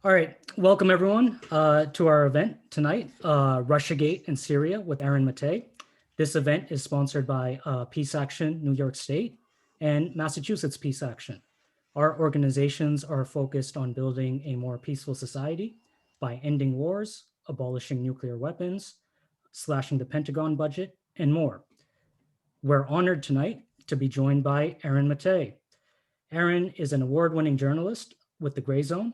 All right, welcome everyone to our event tonight, Russiagate in Syria with Aaron Maté. This event is sponsored by Peace Action New York State and Massachusetts Peace Action. Our organizations are focused on building a more peaceful society by ending wars, abolishing nuclear weapons, slashing the Pentagon budget, and more. We're honored tonight to be joined by Aaron Maté. Aaron is an award-winning journalist with the Grayzone,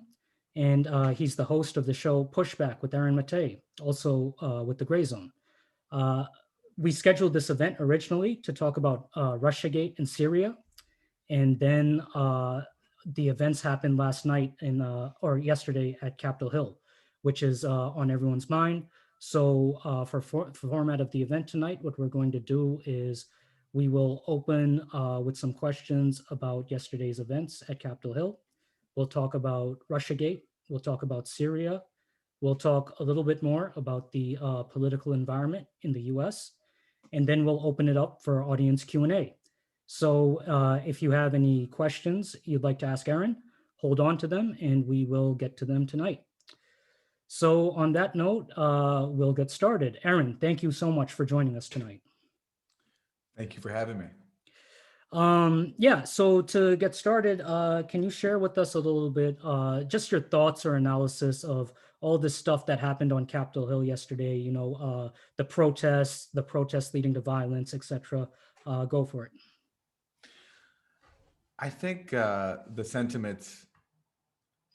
and he's the host of the show Pushback with Aaron Maté, also with the Grayzone. Uh, we scheduled this event originally to talk about Russiagate in Syria, and then the events happened last night or yesterday at Capitol Hill, which is on everyone's mind. So for format of the event tonight, what we're going to do is we will open with some questions about yesterday's events at Capitol Hill. We'll talk about Russiagate. We'll talk about Syria. We'll talk a little bit more about the political environment in the U.S. And then we'll open it up for audience Q&A. So if you have any questions you'd like to ask Aaron, hold on to them and we will get to them tonight. So on that note, we'll get started. Aaron, thank you so much for joining us tonight. Thank you for having me. Yeah, so to get started, can you share with us a little bit, just your thoughts or analysis of all this stuff that happened on Capitol Hill yesterday? The protests leading to violence, etc. Go for it. I think the sentiments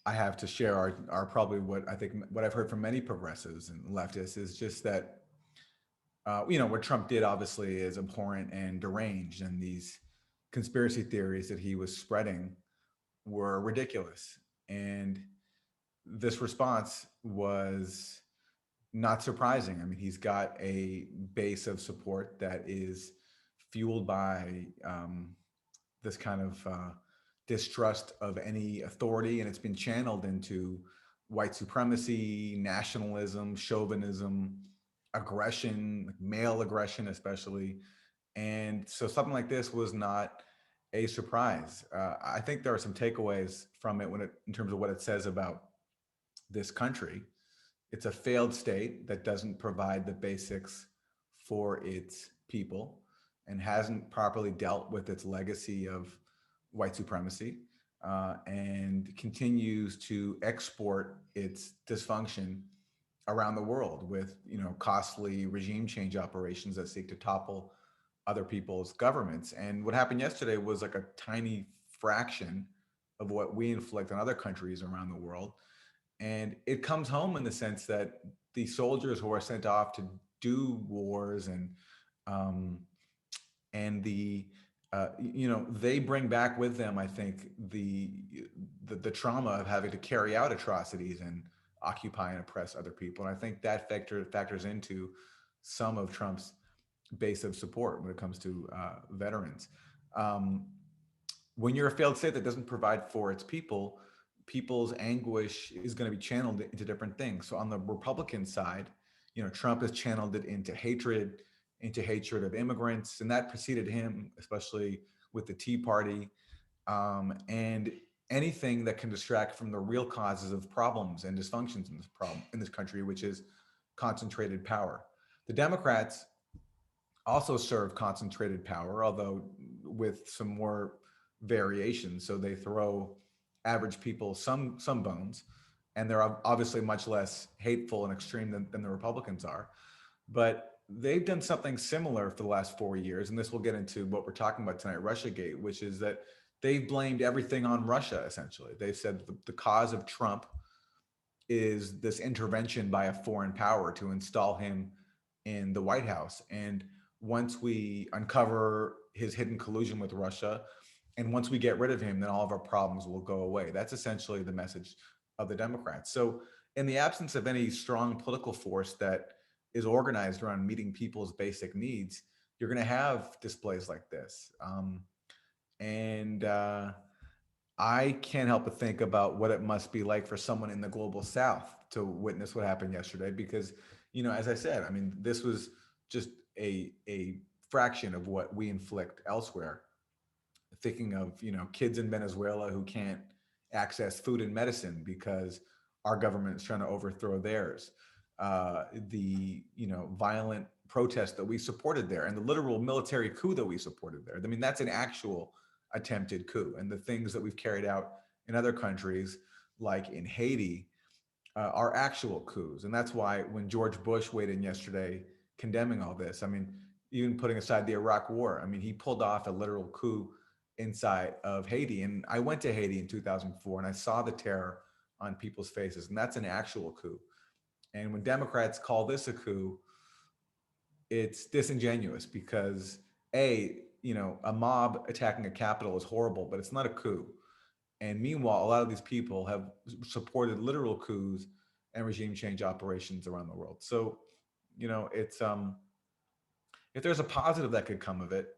I have to share are probably what I've heard from many progressives and leftists is just that what Trump did obviously is abhorrent and deranged, and these conspiracy theories that he was spreading were ridiculous. And this response was not surprising. I mean, he's got a base of support that is fueled by this kind of distrust of any authority, and it's been channeled into white supremacy, nationalism, chauvinism, aggression, like male aggression, especially. And so something like this was not a surprise. I think there are some takeaways from it in terms of what it says about this country. It's a failed state that doesn't provide the basics for its people and hasn't properly dealt with its legacy of white supremacy, and continues to export its dysfunction around the world with costly regime change operations that seek to topple other people's governments. And what happened yesterday was like a tiny fraction of what we inflict on other countries around the world. And it comes home in the sense that the soldiers who are sent off to do wars um, and they bring back with them, I think, the trauma of having to carry out atrocities and occupy and oppress other people. And I think that factors into some of Trump's base of support when it comes to veterans. Um, when you're a failed state that doesn't provide for its people, people's anguish is going to be channeled into different things. So on the Republican side, Trump has channeled it into hatred of immigrants, and that preceded him, especially with the Tea Party, and anything that can distract from the real causes of problems and dysfunctions in this country, which is concentrated power. The Democrats also serve concentrated power, although with some more variations. So they throw average people some bones, and they're obviously much less hateful and extreme than the Republicans are. But they've done something similar for the last 4 years, and this will get into what we're talking about tonight, Russiagate, which is that they've blamed everything on Russia. Essentially, they've said the cause of Trump is this intervention by a foreign power to install him in the White House. And once we uncover his hidden collusion with Russia, and once we get rid of him, then all of our problems will go away. That's essentially the message of the Democrats. So, in the absence of any strong political force that is organized around meeting people's basic needs, you're going to have displays like this. And I can't help but think about what it must be like for someone in the global South to witness what happened yesterday. Because, as I said, I mean, this was just a fraction of what we inflict elsewhere. Thinking of kids in Venezuela who can't access food and medicine because our government is trying to overthrow theirs. The violent protest that we supported there, and the literal military coup that we supported there. I mean, that's an actual attempted coup, and the things that we've carried out in other countries, like in Haiti, are actual coups. And that's why when George Bush weighed in yesterday condemning all this, I mean, even putting aside the Iraq War, I mean, he pulled off a literal coup inside of Haiti. And I went to Haiti in 2004 and I saw the terror on people's faces, and that's an actual coup. And when Democrats call this a coup, it's disingenuous because a mob attacking a capital is horrible, but it's not a coup. And meanwhile, a lot of these people have supported literal coups and regime change operations around the world. So, it's if there's a positive that could come of it,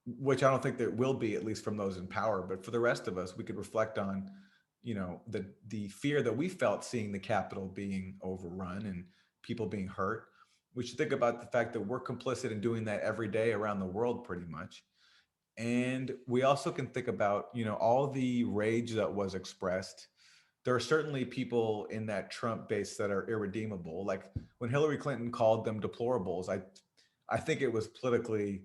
which I don't think there will be, at least from those in power, but for the rest of us, we could reflect on, the fear that we felt seeing the Capitol being overrun and people being hurt. We should think about the fact that we're complicit in doing that every day around the world, pretty much. And we also can think about, all the rage that was expressed. There are certainly people in that Trump base that are irredeemable. Like when Hillary Clinton called them deplorables, I think it was politically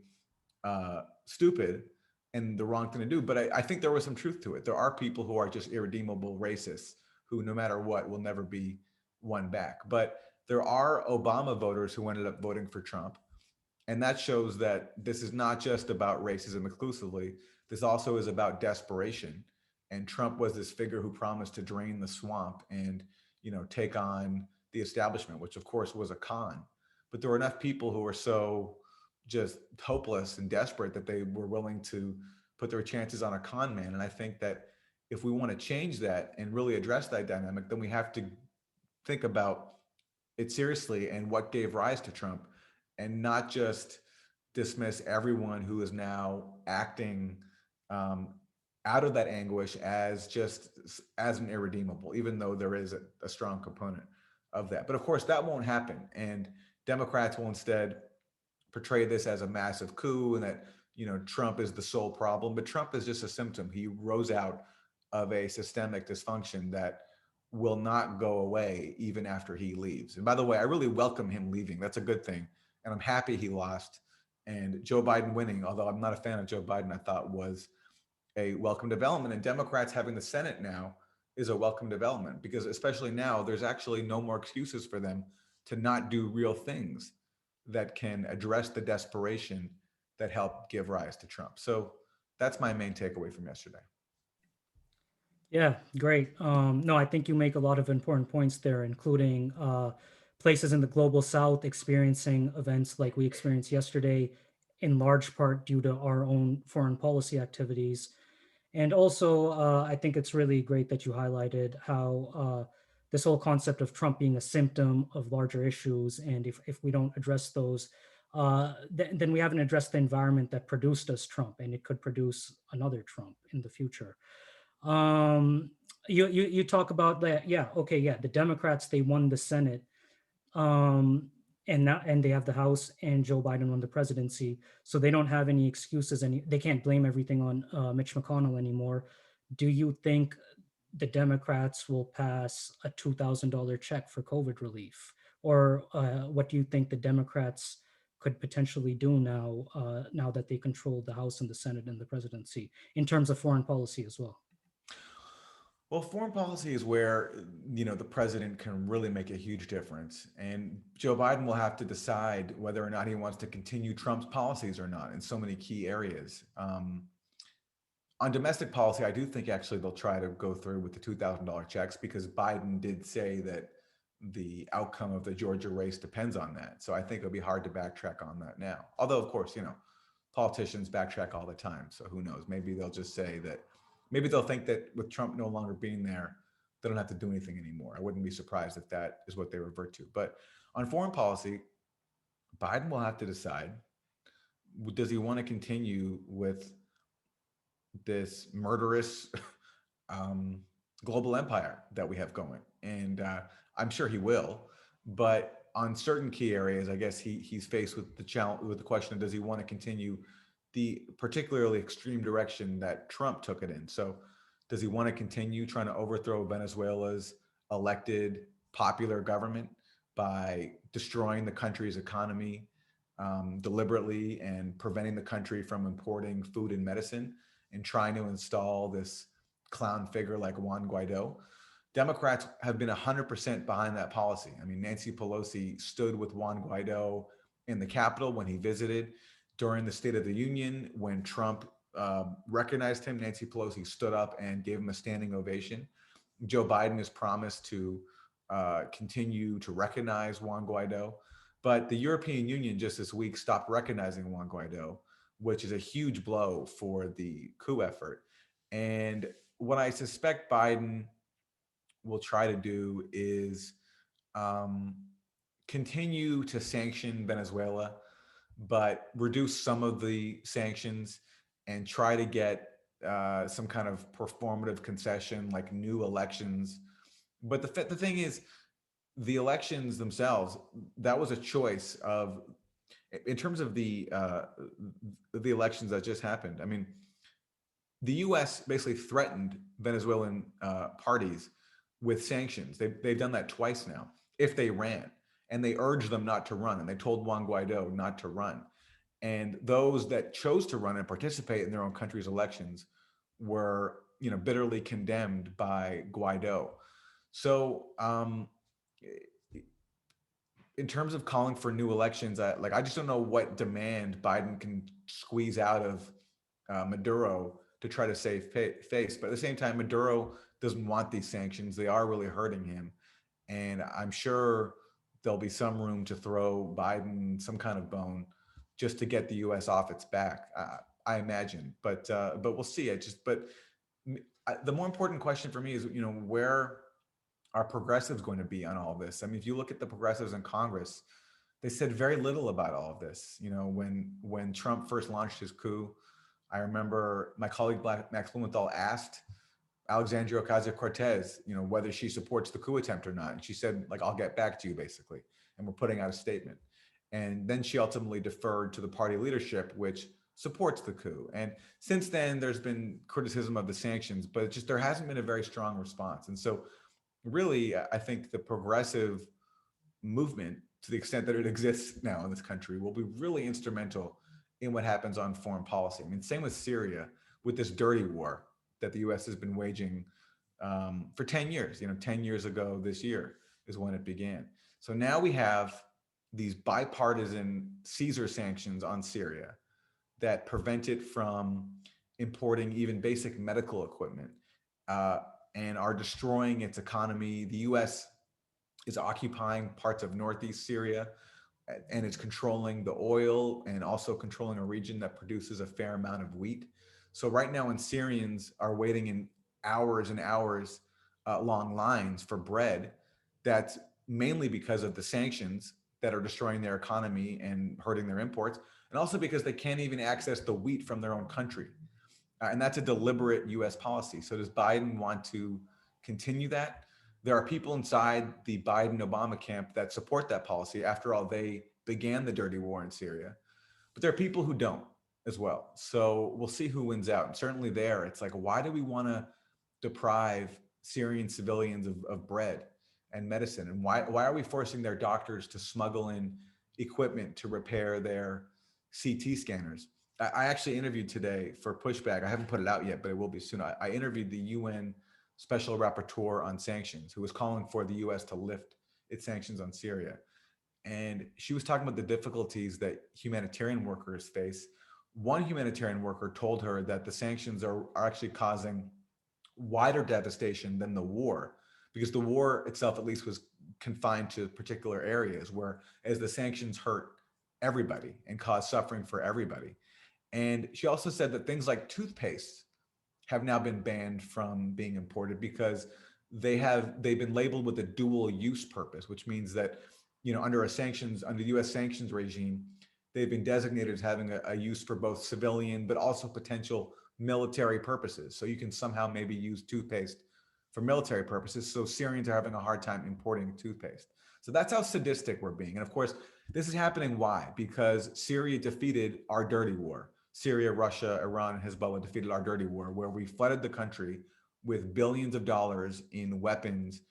stupid and the wrong thing to do. But I think there was some truth to it. There are people who are just irredeemable racists who, no matter what, will never be won back. But there are Obama voters who ended up voting for Trump, and that shows that this is not just about racism exclusively. This also is about desperation. And Trump was this figure who promised to drain the swamp and, take on the establishment, which of course was a con. But there were enough people who were so just hopeless and desperate that they were willing to put their chances on a con man. And I think that if we want to change that and really address that dynamic, then we have to think about it seriously and what gave rise to Trump, and not just dismiss everyone who is now acting um, out of that anguish as just as an irredeemable, even though there is a strong component of that. But of course, that won't happen, and Democrats will instead portray this as a massive coup and that Trump is the sole problem. But Trump is just a symptom. He rose out of a systemic dysfunction that will not go away even after he leaves. And by the way, I really welcome him leaving. That's a good thing. And I'm happy he lost. And Joe Biden winning, although I'm not a fan of Joe Biden, I thought was a welcome development. And Democrats having the Senate now is a welcome development, because especially now, there's actually no more excuses for them to not do real things that can address the desperation that helped give rise to Trump. So that's my main takeaway from yesterday. Yeah, great. No, I think you make a lot of important points there, including places in the global south experiencing events like we experienced yesterday, in large part due to our own foreign policy activities. And also, I think it's really great that you highlighted how this whole concept of Trump being a symptom of larger issues. And if we don't address those, then we haven't addressed the environment that produced us Trump, and it could produce another Trump in the future. Um, you talk about that. Yeah. Okay. Yeah. The Democrats, they won the Senate, um, and now and they have the House, and Joe Biden won the presidency, so they don't have any excuses, and they can't blame everything on Mitch McConnell anymore. Do you think the Democrats will pass a $2,000 check for COVID relief, or what do you think the Democrats could potentially do now, now that they control the House and the Senate and the presidency, in terms of foreign policy as well? Well, foreign policy is where the president can really make a huge difference, and Joe Biden will have to decide whether or not he wants to continue Trump's policies or not in so many key areas. On domestic policy, I do think actually they'll try to go through with the $2,000 checks, because Biden did say that the outcome of the Georgia race depends on that. So I think it'll be hard to backtrack on that now. Although, of course, politicians backtrack all the time. So who knows? Maybe they'll just say that, maybe they'll think that with Trump no longer being there, they don't have to do anything anymore. I wouldn't be surprised if that is what they revert to. But on foreign policy, Biden will have to decide, does he want to continue with this murderous um, global empire that we have going? And I'm sure he will. But on certain key areas, I guess he's faced with the challenge, with the question of, does he want to continue the particularly extreme direction that Trump took it in? So does he want to continue trying to overthrow Venezuela's elected popular government by destroying the country's economy deliberately and preventing the country from importing food and medicine and trying to install this clown figure like Juan Guaido. Democrats have been 100% behind that policy. I mean, Nancy Pelosi stood with Juan Guaido in the Capitol when he visited. During the State of the Union, when Trump recognized him, Nancy Pelosi stood up and gave him a standing ovation. Joe Biden has promised to continue to recognize Juan Guaido. But the European Union just this week stopped recognizing Juan Guaido, which is a huge blow for the coup effort. And what I suspect Biden will try to do is um, continue to sanction Venezuela, but reduce some of the sanctions and try to get some kind of performative concession like new elections. But the thing is, the elections themselves, that was a choice of, in terms of the elections that just happened. I mean, the U.S. basically threatened Venezuelan parties with sanctions. They've done that twice now if they ran, and they urged them not to run, and they told Juan Guaido not to run. And those that chose to run and participate in their own country's elections were, bitterly condemned by Guaido. So, in terms of calling for new elections, I just don't know what demand Biden can squeeze out of Maduro to try to save face. But at the same time, Maduro doesn't want these sanctions. They are really hurting him. And I'm sure there'll be some room to throw Biden some kind of bone just to get the U.S. off its back. I imagine, but we'll see. The more important question for me is, where are progressives going to be on all of this? I mean, if you look at the progressives in Congress, they said very little about all of this. When Trump first launched his coup, I remember my colleague Max Blumenthal asked Alexandria Ocasio-Cortez, whether she supports the coup attempt or not, and she said, like, I'll get back to you, basically, and we're putting out a statement. And then she ultimately deferred to the party leadership, which supports the coup. And since then, there's been criticism of the sanctions, but there hasn't been a very strong response. And so, really, I think the progressive movement, to the extent that it exists now in this country, will be really instrumental in what happens on foreign policy. I mean, same with Syria, with this dirty war that the U.S. has been waging for 10 years. 10 years ago this year is when it began. So now we have these bipartisan Caesar sanctions on Syria that prevent it from importing even basic medical equipment and are destroying its economy. The U.S. is occupying parts of northeast Syria, and it's controlling the oil and also controlling a region that produces a fair amount of wheat. So right now, when Syrians are waiting in hours and hours long lines for bread, that's mainly because of the sanctions that are destroying their economy and hurting their imports, and also because they can't even access the wheat from their own country. And that's a deliberate U.S. policy. So does Biden want to continue that? There are people inside the Biden-Obama camp that support that policy. After all, they began the dirty war in Syria. But there are people who don't as well. So we'll see who wins out. And certainly there, it's like, why do we want to deprive Syrian civilians of bread and medicine? And why are we forcing their doctors to smuggle in equipment to repair their CT scanners? I actually interviewed today for Pushback. I haven't put it out yet, but it will be soon. I interviewed the UN Special Rapporteur on Sanctions, who was calling for the US to lift its sanctions on Syria. And she was talking about the difficulties that humanitarian workers face. One humanitarian worker told her that the sanctions are actually causing wider devastation than the war, because the war itself at least was confined to particular areas, where as the sanctions hurt everybody and caused suffering for everybody. And she also said that things like toothpaste have now been banned from being imported because they've been labeled with a dual use purpose, which means that, under the US sanctions regime, they've been designated as having a use for both civilian but also potential military purposes. So you can somehow maybe use toothpaste for military purposes. So Syrians are having a hard time importing toothpaste. So that's how sadistic we're being. And of course, this is happening. Why? Because Syria defeated our dirty war. Syria, Russia, Iran, and Hezbollah defeated our dirty war, where we flooded the country with billions of dollars in weapons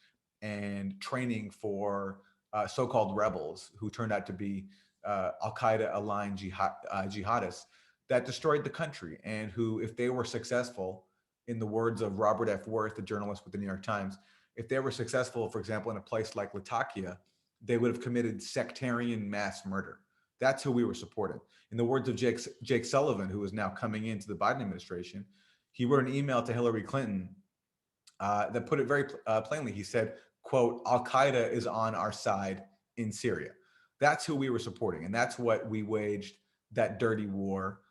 and training for so-called rebels who turned out to be Al-Qaeda aligned jihadists that destroyed the country, and who, if they were successful, in the words of Robert F. Worth, a journalist with the New York Times, if they were successful, for example, in a place like Latakia, they would have committed sectarian mass murder. That's who we were supporting. In the words of Jake Sullivan, who is now coming into the Biden administration, he wrote an email to Hillary Clinton that put it very plainly. He said, quote, Al Qaeda is on our side in Syria. That's who we were supporting. And that's what we waged that dirty war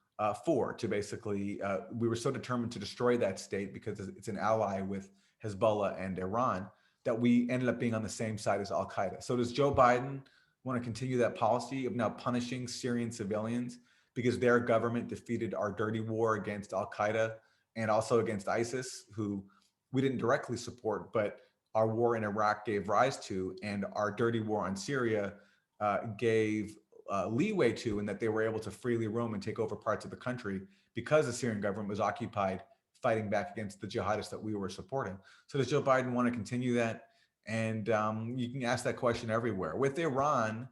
for, to basically, we were so determined to destroy that state because it's an ally with Hezbollah and Iran, that we ended up being on the same side as Al Qaeda. So does Joe Biden want to continue that policy of now punishing Syrian civilians because their government defeated our dirty war against Al Qaeda and also against ISIS, who we didn't directly support, but our war in Iraq gave rise to, and our dirty war on Syria gave leeway to, in that they were able to freely roam and take over parts of the country because the Syrian government was occupied fighting back against the jihadists that we were supporting. So does Joe Biden want to continue that? And you can ask that question everywhere. With Iran,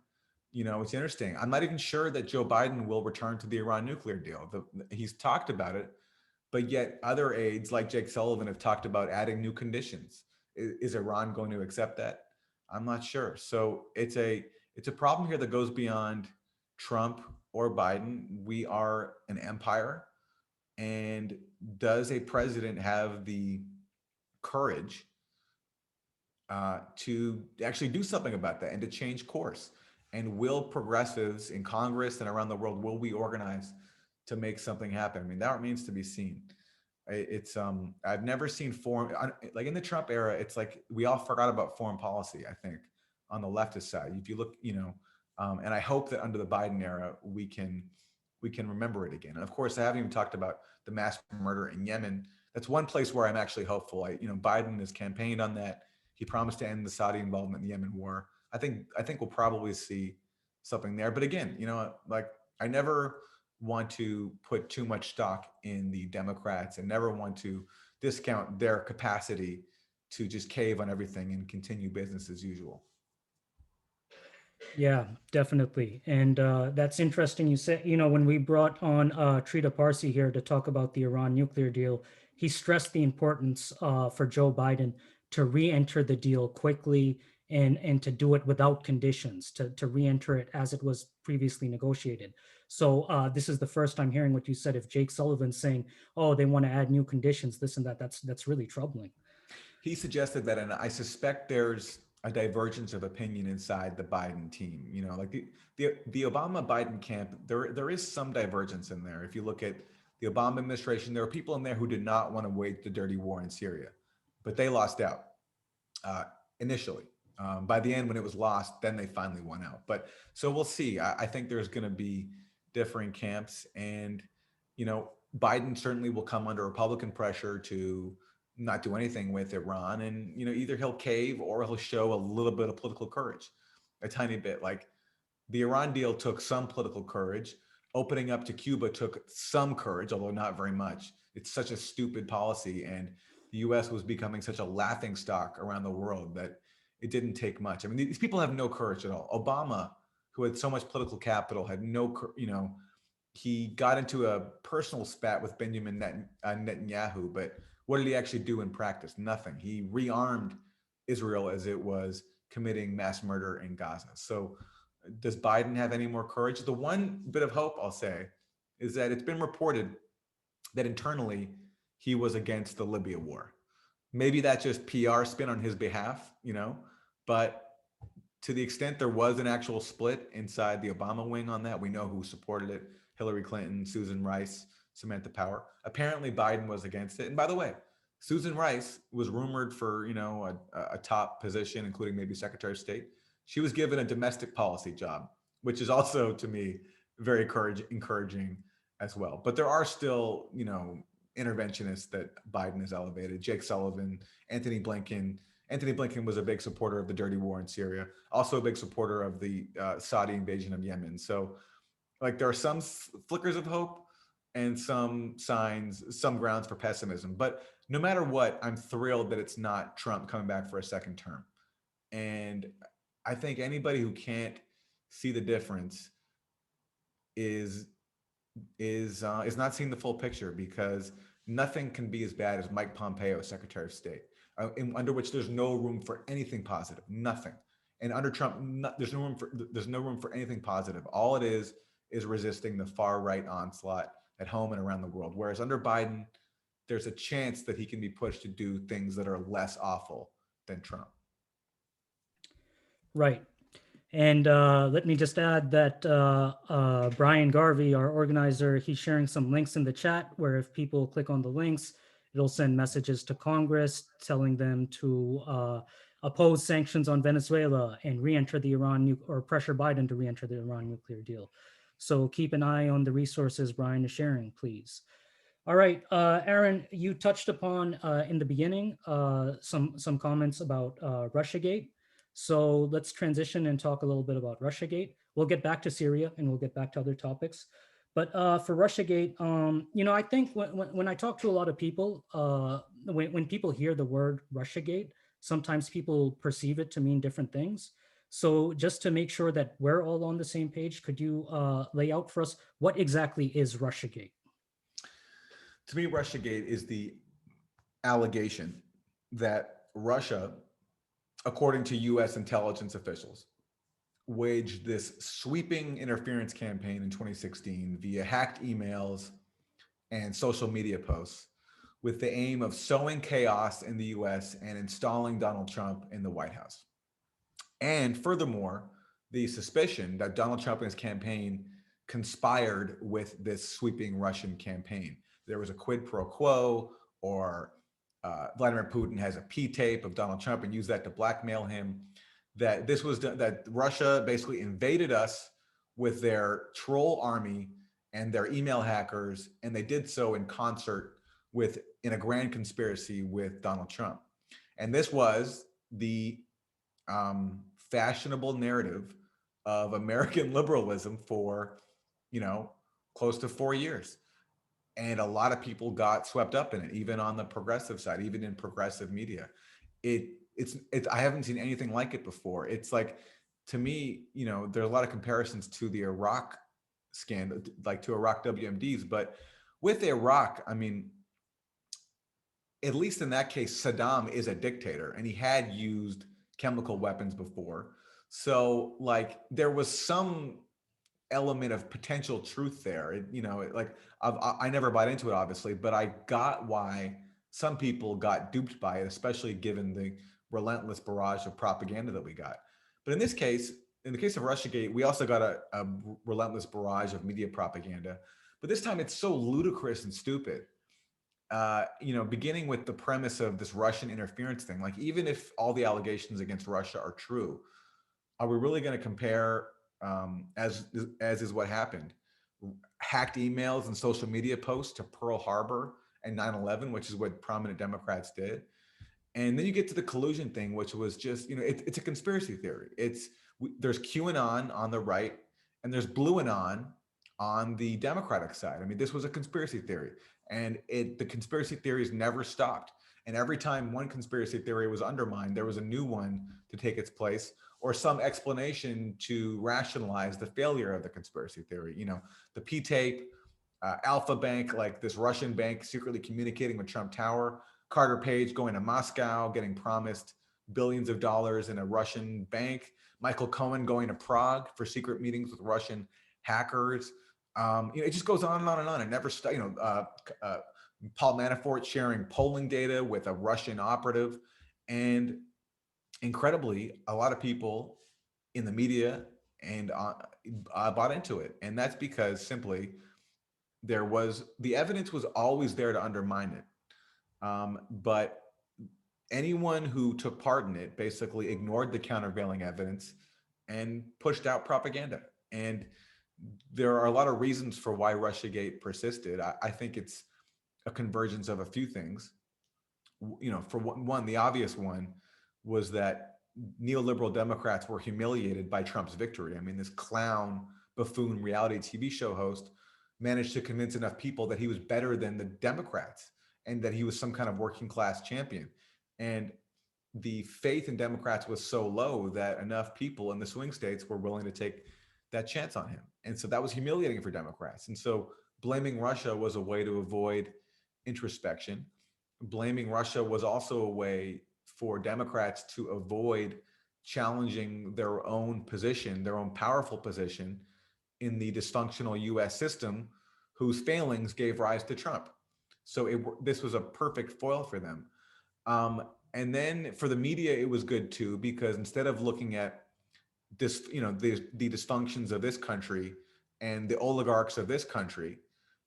it's interesting. I'm not even sure that Joe Biden will return to the Iran nuclear deal. He's talked about it, but yet other aides like Jake Sullivan have talked about adding new conditions. Is Iran going to accept that? I'm not sure. So it's a problem here that goes beyond Trump or Biden. We are an empire, and does a president have the courage to actually do something about that and to change course? And will progressives in Congress and around the world, will we organize to make something happen? I mean, that remains to be seen. It's I've never seen foreign, like in the Trump era, it's like we all forgot about foreign policy, I think, on the leftist side. If you look, and I hope that under the Biden era we can remember it again. And of course, I haven't even talked about the mass murder in Yemen. That's one place where I'm actually hopeful. Biden has campaigned on that. He promised to end the Saudi involvement in the Yemen war. I think we'll probably see something there. But again, like, I never want to put too much stock in the Democrats and never want to discount their capacity to just cave on everything and continue business as usual. Yeah, definitely. And that's interesting. You said, when we brought on Trita Parsi here to talk about the Iran nuclear deal, he stressed the importance for Joe Biden to re-enter the deal quickly and to do it without conditions, to re-enter it as it was previously negotiated. So this is the first time hearing what you said. If Jake Sullivan's saying, "Oh, they want to add new conditions, this and that," that's really troubling. He suggested that, and I suspect there's a divergence of opinion inside the Biden team. Like the Obama Biden camp, there is some divergence in there. If you look at the Obama administration, there are people in there who did not want to wage the dirty war in Syria, but they lost out uh, initially. By the end, when it was lost, then they finally won out. But so we'll see. I think there's going to be differing camps, and Biden certainly will come under Republican pressure to not do anything with Iran, and either he'll cave or he'll show a little bit of political courage, a tiny bit. Like the Iran deal took some political courage. Opening up to Cuba took some courage, although not very much. It's such a stupid policy, and the U.S. was becoming such a laughing stock around the world that it didn't take much. I mean, these people have no courage at all. Obama, who had so much political capital, had no, he got into a personal spat with Benjamin Netanyahu, but what did he actually do in practice? Nothing. He rearmed Israel as it was committing mass murder in Gaza. So does Biden have any more courage? The one bit of hope I'll say is that it's been reported that internally he was against the Libya war. Maybe that's just PR spin on his behalf, but to the extent there was an actual split inside the Obama wing on that, we know who supported it: Hillary Clinton, Susan Rice, Samantha Power. Apparently Biden was against it. And by the way, Susan Rice was rumored for, a top position, including maybe Secretary of State. She was given a domestic policy job, which is also, to me, very encouraging as well. But there are still, interventionists that Biden has elevated. Jake Sullivan, Anthony Blinken. Anthony Blinken was a big supporter of the dirty war in Syria, also a big supporter of the Saudi invasion of Yemen. So, like, there are some flickers of hope and some signs, some grounds for pessimism. But no matter what, I'm thrilled that it's not Trump coming back for a second term. And I think anybody who can't see the difference is is not seeing the full picture, because nothing can be as bad as Mike Pompeo, Secretary of State, under which there's no room for anything positive, nothing. And under Trump, there's no room for anything positive. All it is resisting the far right onslaught at home and around the world. Whereas under Biden, there's a chance that he can be pushed to do things that are less awful than Trump. Right. And let me just add that Brian Garvey, our organizer, he's sharing some links in the chat where if people click on the links, it'll send messages to Congress telling them to oppose sanctions on Venezuela and re-enter the or pressure Biden to re-enter the Iran nuclear deal. So keep an eye on the resources Brian is sharing, please. All right, Aaron, you touched upon in the beginning some comments about Russiagate. So let's transition and talk a little bit about Russiagate. We'll get back to Syria and we'll get back to other topics. But for Russiagate, I think when I talk to a lot of people, when people hear the word Russiagate, sometimes people perceive it to mean different things. So just to make sure that we're all on the same page, could you lay out for us what exactly is Russiagate? To me, Russiagate is the allegation that Russia, according to US intelligence officials, waged this sweeping interference campaign in 2016 via hacked emails and social media posts with the aim of sowing chaos in the US and installing Donald Trump in the White House. And furthermore, the suspicion that Donald Trump and his campaign conspired with this sweeping Russian campaign. There was a quid pro quo, or Vladimir Putin has a P tape of Donald Trump and used that to blackmail him. That Russia basically invaded us with their troll army and their email hackers, and they did so in concert in a grand conspiracy with Donald Trump. And this was the fashionable narrative of American liberalism for, close to 4 years. And a lot of people got swept up in it, even on the progressive side, even in progressive media. It's I haven't seen anything like it before. It's like, to me, there's a lot of comparisons to the Iraq scandal, like to Iraq WMDs. But with Iraq, I mean, at least in that case, Saddam is a dictator and he had used chemical weapons before. So like there was some element of potential truth there. I never bought into it, obviously, but I got why some people got duped by it, especially given the relentless barrage of propaganda that we got. But in the case of Russiagate, we also got a relentless barrage of media propaganda. But this time it's so ludicrous and stupid. Beginning with the premise of this Russian interference thing, like even if all the allegations against Russia are true, are we really going to compare, as is what happened, hacked emails and social media posts to Pearl Harbor and 9/11, which is what prominent Democrats did? And then you get to the collusion thing, which was just, it's a conspiracy theory. There's QAnon on the right and there's Blue Anon on the Democratic side. I mean, this was a conspiracy theory, and the conspiracy theories never stopped. And every time one conspiracy theory was undermined, there was a new one to take its place, or some explanation to rationalize the failure of the conspiracy theory. The P tape, Alpha Bank, like this Russian bank secretly communicating with Trump Tower, Carter Page going to Moscow, getting promised billions of dollars in a Russian bank, Michael Cohen going to Prague for secret meetings with Russian hackers. It just goes on and on and on. It never stops. Paul Manafort sharing polling data with a Russian operative. And incredibly, a lot of people in the media and bought into it. And that's because simply the evidence was always there to undermine it. But anyone who took part in it basically ignored the countervailing evidence and pushed out propaganda. And there are a lot of reasons for why Russiagate persisted. I think it's a convergence of a few things. For one, the obvious one was that neoliberal Democrats were humiliated by Trump's victory. I mean, this clown, buffoon reality TV show host managed to convince enough people that he was better than the Democrats and that he was some kind of working class champion. And the faith in Democrats was so low that enough people in the swing states were willing to take that chance on him. And so that was humiliating for Democrats. And so blaming Russia was a way to avoid introspection. Blaming Russia was also a way for Democrats to avoid challenging their own position, their own powerful position in the dysfunctional US system whose failings gave rise to Trump. So this was a perfect foil for them. And then for the media, it was good too, because instead of looking at this, the dysfunctions of this country and the oligarchs of this country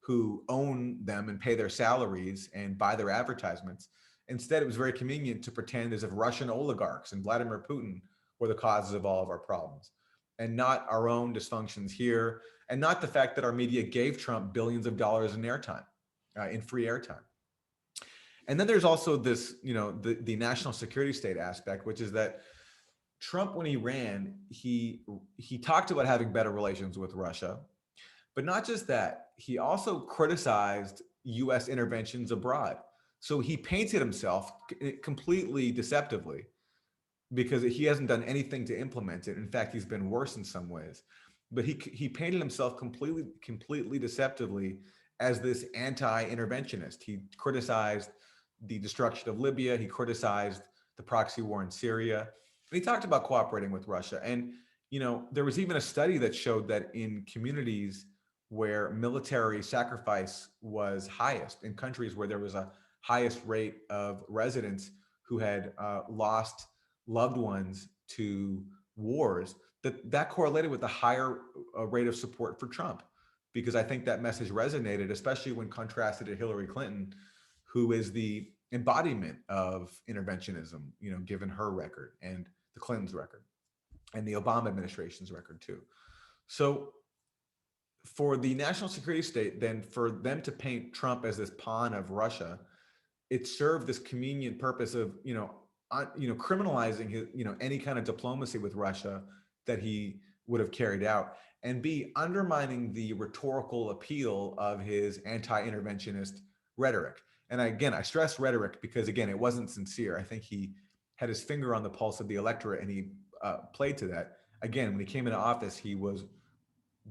who own them and pay their salaries and buy their advertisements, instead it was very convenient to pretend as if Russian oligarchs and Vladimir Putin were the causes of all of our problems, and not our own dysfunctions here, and not the fact that our media gave Trump billions of dollars in airtime, in free airtime. And then there's also this, the national security state aspect, which is that Trump, when he ran, he talked about having better relations with Russia, but not just that, he also criticized US interventions abroad. So he painted himself completely deceptively because he hasn't done anything to implement it. In fact, he's been worse in some ways. But he painted himself completely deceptively as this anti-interventionist. He criticized the destruction of Libya. He criticized the proxy war in Syria. And he talked about cooperating with Russia. And, there was even a study that showed that in communities where military sacrifice was highest, in countries where there was a highest rate of residents who had lost loved ones to wars, that correlated with a higher rate of support for Trump. Because I think that message resonated, especially when contrasted to Hillary Clinton, who is the embodiment of interventionism, given her record and the Clintons' record and the Obama administration's record too. So for the national security state, then for them to paint Trump as this pawn of Russia, it served this convenient purpose of, criminalizing his, any kind of diplomacy with Russia that he would have carried out, and B, undermining the rhetorical appeal of his anti-interventionist rhetoric. And again, I stress rhetoric because, again, it wasn't sincere. I think he had his finger on the pulse of the electorate, and he played to that. Again, when he came into office, he was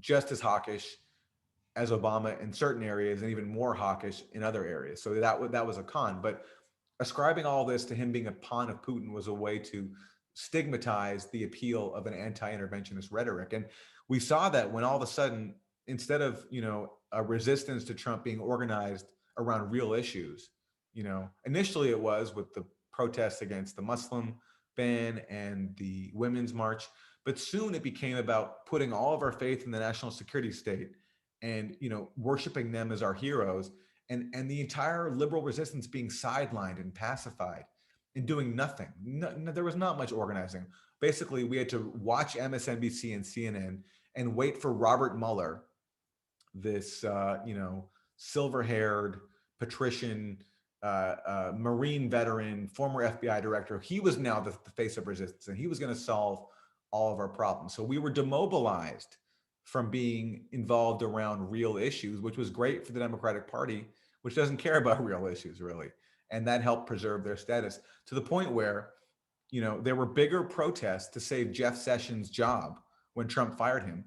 just as hawkish as Obama in certain areas and even more hawkish in other areas. So that was a con. But ascribing all this to him being a pawn of Putin was a way to stigmatize the appeal of an anti-interventionist rhetoric. And we saw that when all of a sudden, instead of, a resistance to Trump being organized around real issues, initially it was with the protests against the Muslim ban and the women's march, but soon it became about putting all of our faith in the national security state and, worshiping them as our heroes, and the entire liberal resistance being sidelined and pacified and doing nothing. No, there was not much organizing. Basically, we had to watch MSNBC and CNN and wait for Robert Mueller, this, silver-haired patrician, Marine veteran, former FBI director. He was now the face of resistance, and he was going to solve all of our problems. So we were demobilized from being involved around real issues, which was great for the Democratic Party, which doesn't care about real issues really. And that helped preserve their status to the point where, there were bigger protests to save Jeff Sessions' job when Trump fired him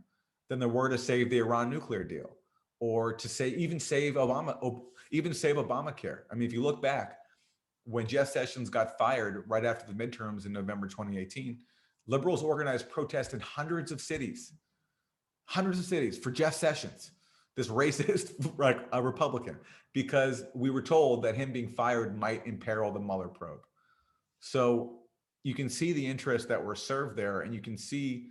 than there were to save the Iran nuclear deal, or to save Obamacare. I mean, if you look back, when Jeff Sessions got fired right after the midterms in November 2018, liberals organized protests in hundreds of cities for Jeff Sessions, this racist a Republican, because we were told that him being fired might imperil the Mueller probe. So you can see the interest that were served there, and you can see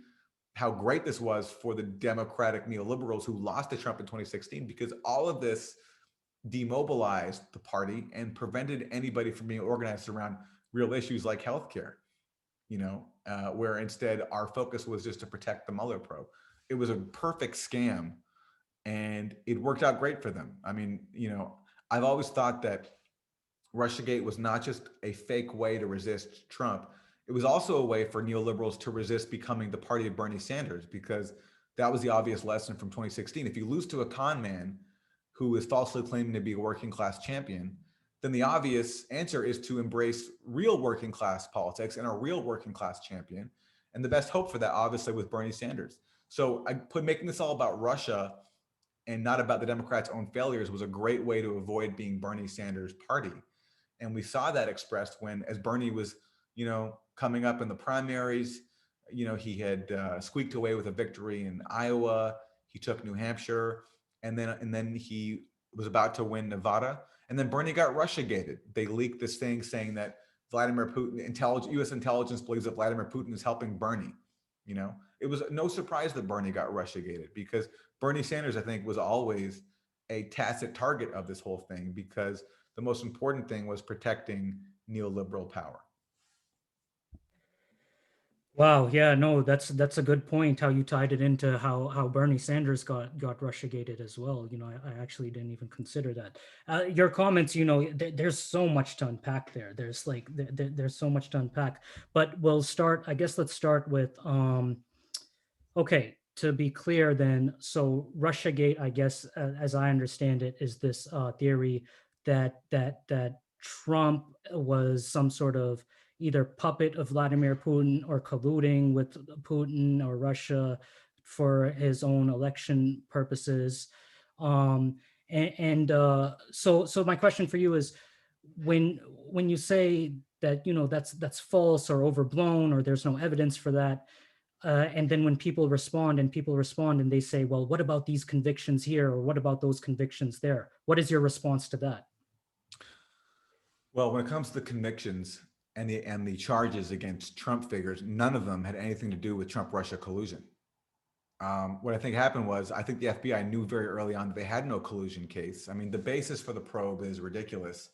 how great this was for the Democratic neoliberals who lost to Trump in 2016, because all of this demobilized the party and prevented anybody from being organized around real issues like healthcare, where instead our focus was just to protect the Mueller probe. It was a perfect scam, and it worked out great for them. I mean, I've always thought that Russiagate was not just a fake way to resist Trump. It was also a way for neoliberals to resist becoming the party of Bernie Sanders, because that was the obvious lesson from 2016. If you lose to a con man who is falsely claiming to be a working class champion, then the obvious answer is to embrace real working class politics and a real working class champion. And the best hope for that, obviously, with Bernie Sanders. So I put making this all about Russia and not about the Democrats' own failures was a great way to avoid being Bernie Sanders' party. And we saw that expressed when, as Bernie was, coming up in the primaries, he had squeaked away with a victory in Iowa. He took New Hampshire, and then he was about to win Nevada. And then Bernie got Russiagated. They leaked this thing saying that Vladimir Putin, U.S. intelligence believes that Vladimir Putin is helping Bernie. It was no surprise that Bernie got Russiagated because Bernie Sanders, I think, was always a tacit target of this whole thing because the most important thing was protecting neoliberal power. Wow, yeah, no, that's a good point. How you tied it into how Bernie Sanders got Russiagated as well. I actually didn't even consider that. Your comments, there's so much to unpack there. There's like there's so much to unpack. But we'll start. I guess let's start with okay, to be clear then, so Russiagate, I guess, as I understand it, is this theory that Trump was some sort of either puppet of Vladimir Putin or colluding with Putin or Russia for his own election purposes. Um, so my question for you is, when you say that that's false or overblown or there's no evidence for that, and then when people respond and they say, well, what about these convictions here? Or what about those convictions there? What is your response to that? Well, when it comes to the convictions and the charges against Trump figures, none of them had anything to do with Trump-Russia collusion. What I think happened was, I think the FBI knew very early on that they had no collusion case. I mean, the basis for the probe is ridiculous.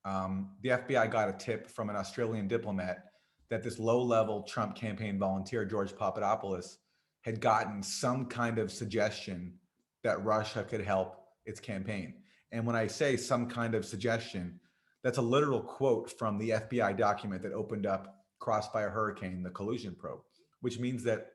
The FBI got a tip from an Australian diplomat that this low-level Trump campaign volunteer, George Papadopoulos, had gotten some kind of suggestion that Russia could help its campaign. And when I say some kind of suggestion, that's a literal quote from the FBI document that opened up Crossfire Hurricane, the collusion probe, which means that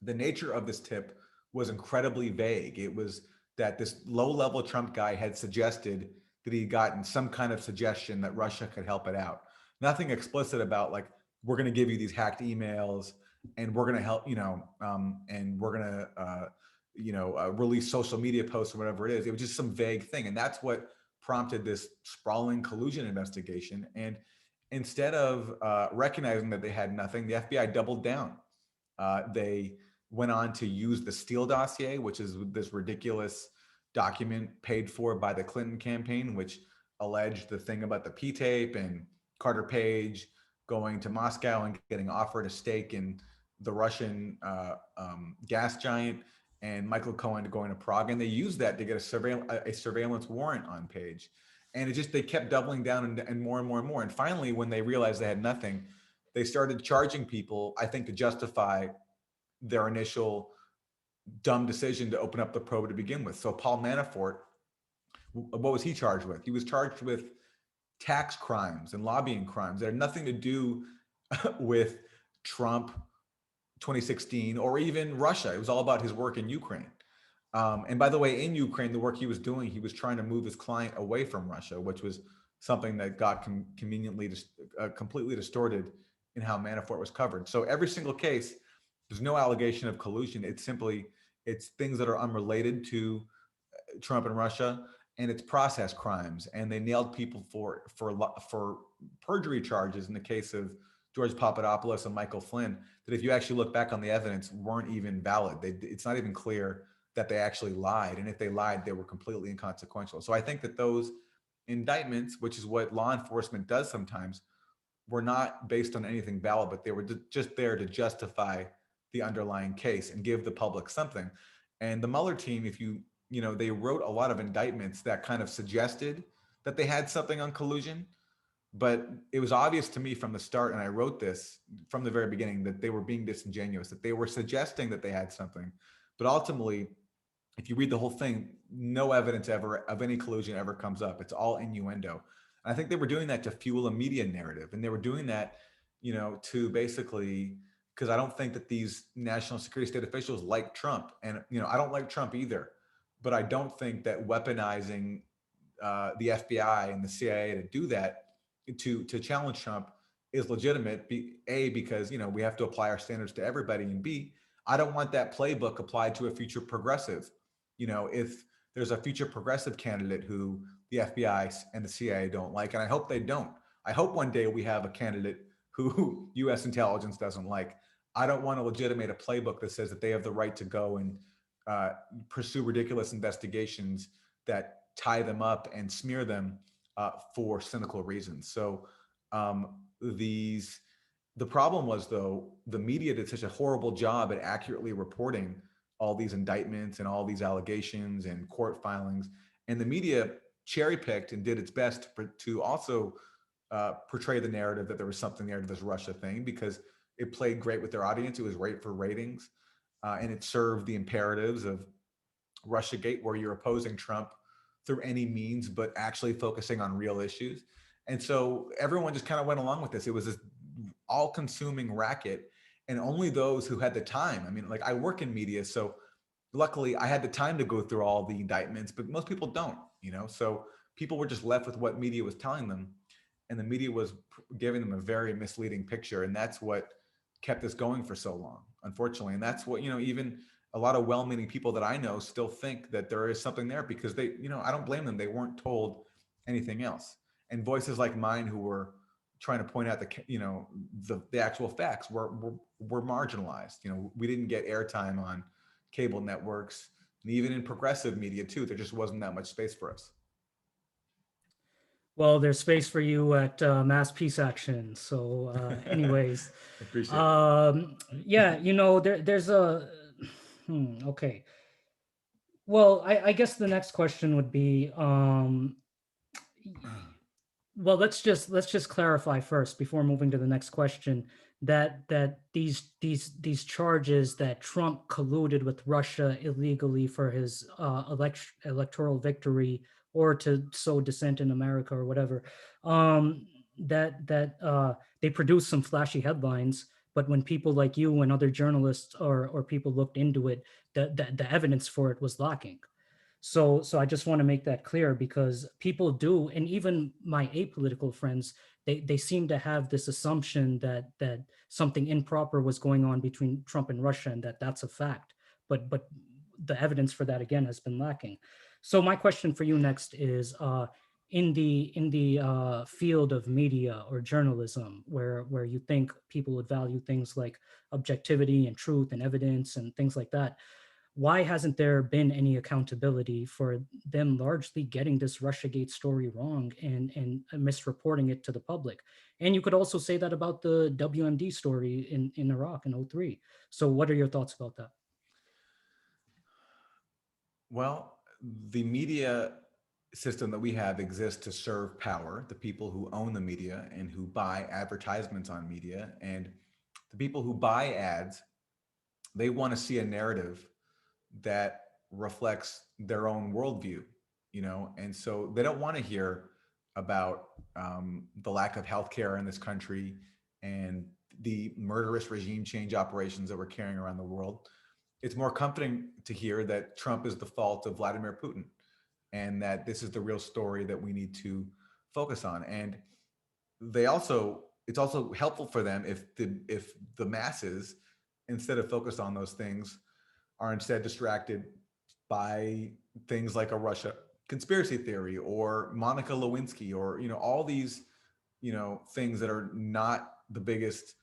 the nature of this tip was incredibly vague. It was that this low-level Trump guy had suggested that he'd gotten some kind of suggestion that Russia could help it out. Nothing explicit about like, we're going to give you these hacked emails and we're going to help, and we're going to, release social media posts or whatever it is. It was just some vague thing. And that's what prompted this sprawling collusion investigation. And instead of recognizing that they had nothing, the FBI doubled down. They went on to use the Steele dossier, which is this ridiculous document paid for by the Clinton campaign, which alleged the thing about the P-tape and Carter Page going to Moscow and getting offered a stake in the Russian gas giant, and Michael Cohen going to Prague. And they used that to get a surveillance warrant on Page. And they kept doubling down and more and more and more. And finally, when they realized they had nothing, they started charging people, I think, to justify their initial dumb decision to open up the probe to begin with. So Paul Manafort, what was he charged with? He was charged with tax crimes and lobbying crimes that had nothing to do with Trump 2016 or even Russia. It was all about his work in Ukraine. And by the way, in Ukraine, the work he was doing, he was trying to move his client away from Russia, which was something that got conveniently completely distorted in how Manafort was covered. So every single case, there's no allegation of collusion. It's things that are unrelated to Trump and Russia, and it's process crimes. And they nailed people for perjury charges in the case of George Papadopoulos and Michael Flynn, that if you actually look back on the evidence, weren't even valid. It's not even clear that they actually lied. And if they lied, they were completely inconsequential. So I think that those indictments, which is what law enforcement does sometimes, were not based on anything valid, but they were just there to justify the underlying case and give the public something. And the Mueller team, they wrote a lot of indictments that kind of suggested that they had something on collusion, but it was obvious to me from the start, and I wrote this from the very beginning, that they were being disingenuous, that they were suggesting that they had something. But ultimately, if you read the whole thing, no evidence ever of any collusion ever comes up. It's all innuendo. And I think they were doing that to fuel a media narrative. And they were doing that, to basically, because I don't think that these national security state officials like Trump. And, I don't like Trump either. But I don't think that weaponizing the FBI and the CIA to do that, to challenge Trump, is legitimate. Because we have to apply our standards to everybody, and B, I don't want that playbook applied to a future progressive. If there's a future progressive candidate who the FBI and the CIA don't like, and I hope they don't. I hope one day we have a candidate who U.S. intelligence doesn't like. I don't want to legitimate a playbook that says that they have the right to go and uh, pursue ridiculous investigations that tie them up and smear them for cynical reasons. So these the problem was, though, the media did such a horrible job at accurately reporting all these indictments and all these allegations and court filings, and the media cherry picked and did its best to also portray the narrative that there was something there to this Russia thing, because it played great with their audience. It was great for ratings, and it served the imperatives of Russiagate, where you're opposing Trump through any means, but actually focusing on real issues. And so everyone just kind of went along with this. It was this all-consuming racket, and only those who had the time. I mean, like, I work in media, so luckily I had the time to go through all the indictments, but most people don't. So people were just left with what media was telling them, and the media was giving them a very misleading picture, and that's what kept us going for so long, unfortunately. And that's what, even a lot of well-meaning people that I know still think that there is something there, because they, I don't blame them. They weren't told anything else. And voices like mine, who were trying to point out the actual facts, were marginalized. We didn't get airtime on cable networks, and even in progressive media too. There just wasn't that much space for us. Well, there's space for you at Mass Peace Action. So, anyways, Appreciate it. yeah, there's a okay. Well, I guess the next question would be, well, let's just clarify first before moving to the next question that these charges that Trump colluded with Russia illegally for his electoral victory, or to sow dissent in America or whatever, that they produced some flashy headlines, but when people like you and other journalists or people looked into it, the evidence for it was lacking. So I just want to make that clear, because people do, and even my apolitical friends, they seem to have this assumption that something improper was going on between Trump and Russia, and that's a fact. But the evidence for that, again, has been lacking. So my question for you next is, in the field of media or journalism, where you think people would value things like objectivity and truth and evidence and things like that, why hasn't there been any accountability for them largely getting this Russiagate story wrong and misreporting it to the public? And you could also say that about the WMD story in Iraq in '03. So what are your thoughts about that? Well, the media system that we have exists to serve power, the people who own the media and who buy advertisements on media. And the people who buy ads, they want to see a narrative that reflects their own worldview, and so they don't want to hear about the lack of healthcare in this country and the murderous regime change operations that we're carrying around the world. It's more comforting to hear that Trump is the fault of Vladimir Putin, and that this is the real story that we need to focus on. And it's also helpful for them if the masses, instead of focused on those things, are instead distracted by things like a Russia conspiracy theory or Monica Lewinsky, or all these things that are not the biggest,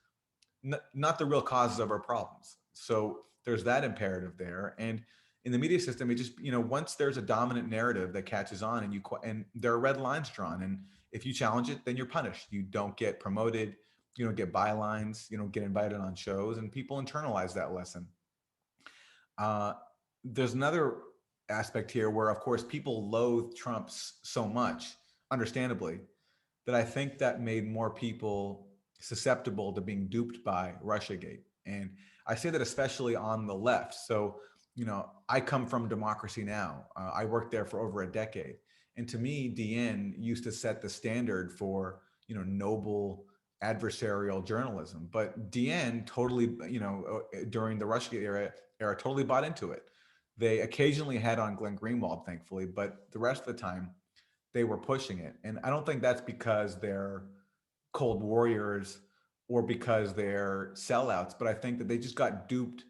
not the real causes of our problems. So there's that imperative there. And in the media system, it just, once there's a dominant narrative that catches on, and there are red lines drawn, and if you challenge it, then you're punished. You don't get promoted, you don't get bylines, you don't get invited on shows, and people internalize that lesson. uh, there's another aspect here where, of course, people loathe Trump so much, understandably, that I think that made more people susceptible to being duped by Russiagate. And I say that especially on the left. So, I come from Democracy Now! I worked there for over a decade. And to me, DN used to set the standard for, noble adversarial journalism. But DN totally, during the Russiagate era, totally bought into it. They occasionally had on Glenn Greenwald, thankfully, but the rest of the time, they were pushing it. And I don't think that's because they're cold warriors or because they're sellouts, but I think that they just got duped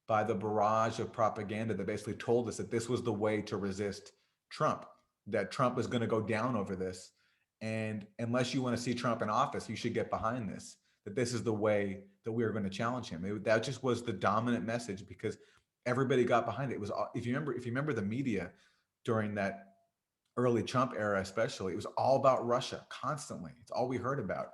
by the barrage of propaganda that basically told us that this was the way to resist Trump, that Trump is going to go down over this. And unless you want to see Trump in office, you should get behind this, that this is the way that we are going to challenge him. That just was the dominant message because everybody got behind it. It was, if you remember the media during that early Trump era, especially, it was all about Russia constantly. It's all we heard about.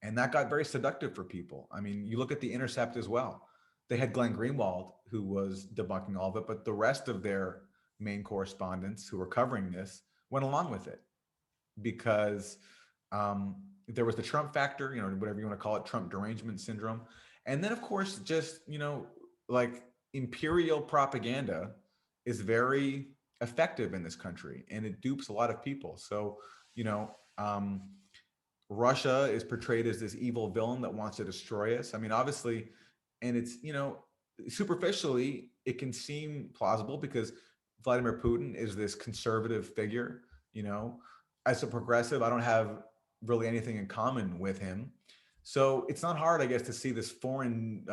And that got very seductive for people. I mean, you look at The Intercept as well. They had Glenn Greenwald, who was debunking all of it, but the rest of their main correspondents who were covering this went along with it because there was the Trump factor, whatever you want to call it, Trump derangement syndrome. And then, of course, just, like imperial propaganda is very effective in this country and it dupes a lot of people. So, you know, um, Russia is portrayed as this evil villain that wants to destroy us. I mean, obviously, and it's, superficially, it can seem plausible because Vladimir Putin is this conservative figure, you know, as a progressive, I don't have really anything in common with him. So it's not hard, I guess, to see this foreign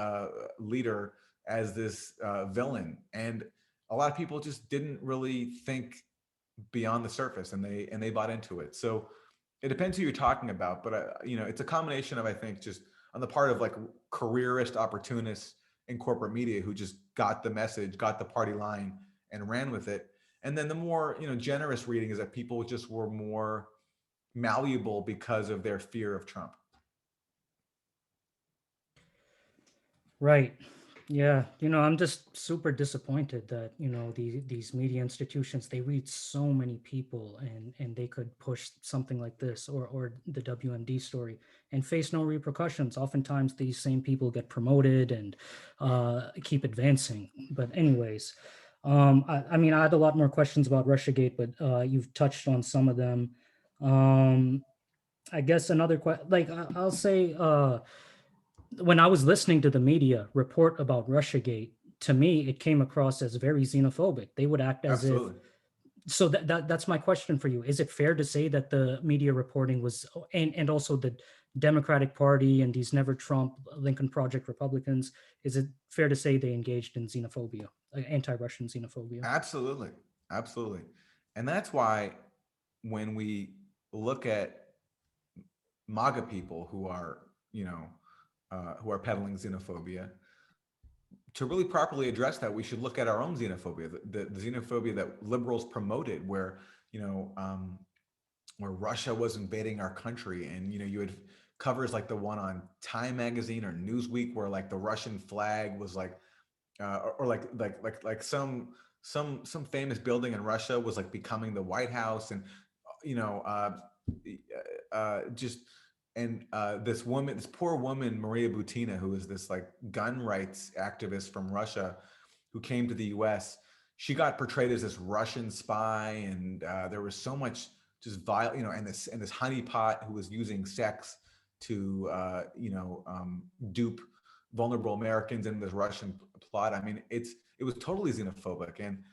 leader as this villain. And a lot of people just didn't really think beyond the surface, and they bought into it. So it depends who you're talking about, but it's a combination of, I think, just on the part of like careerist opportunists in corporate media who just got the message, got the party line, and ran with it. And then the more generous reading is that people just were more malleable because of their fear of Trump. Right. Yeah. I'm just super disappointed that, these media institutions, they read so many people and they could push something like this or the WMD story and face no repercussions. Oftentimes these same people get promoted and keep advancing. But anyways, I mean, I had a lot more questions about Russiagate, but you've touched on some of them. Um, I guess another question, like I'll say, when I was listening to the media report about Russiagate, to me, it came across as very xenophobic. They would act as if, Absolutely. so that's my question for you. Is it fair to say that the media reporting was, and also the Democratic Party and these Never Trump, Lincoln Project Republicans, is it fair to say they engaged in xenophobia, anti-Russian xenophobia? Absolutely. Absolutely. And that's why when we look at MAGA people who are peddling xenophobia, to really properly address that, we should look at our own xenophobia, the xenophobia that liberals promoted, you know, um, where Russia was invading our country, and you had covers like the one on Time magazine or Newsweek, where like the Russian flag was like, or like some famous building in Russia was like becoming the White House, and you know, just and this poor woman, Maria Butina, who is this like gun rights activist from Russia, who came to the U.S. She got portrayed as this Russian spy, and there was so much just violent, and this honeypot who was using sex to, dupe vulnerable Americans in this Russian plot. I mean, it was totally xenophobic, and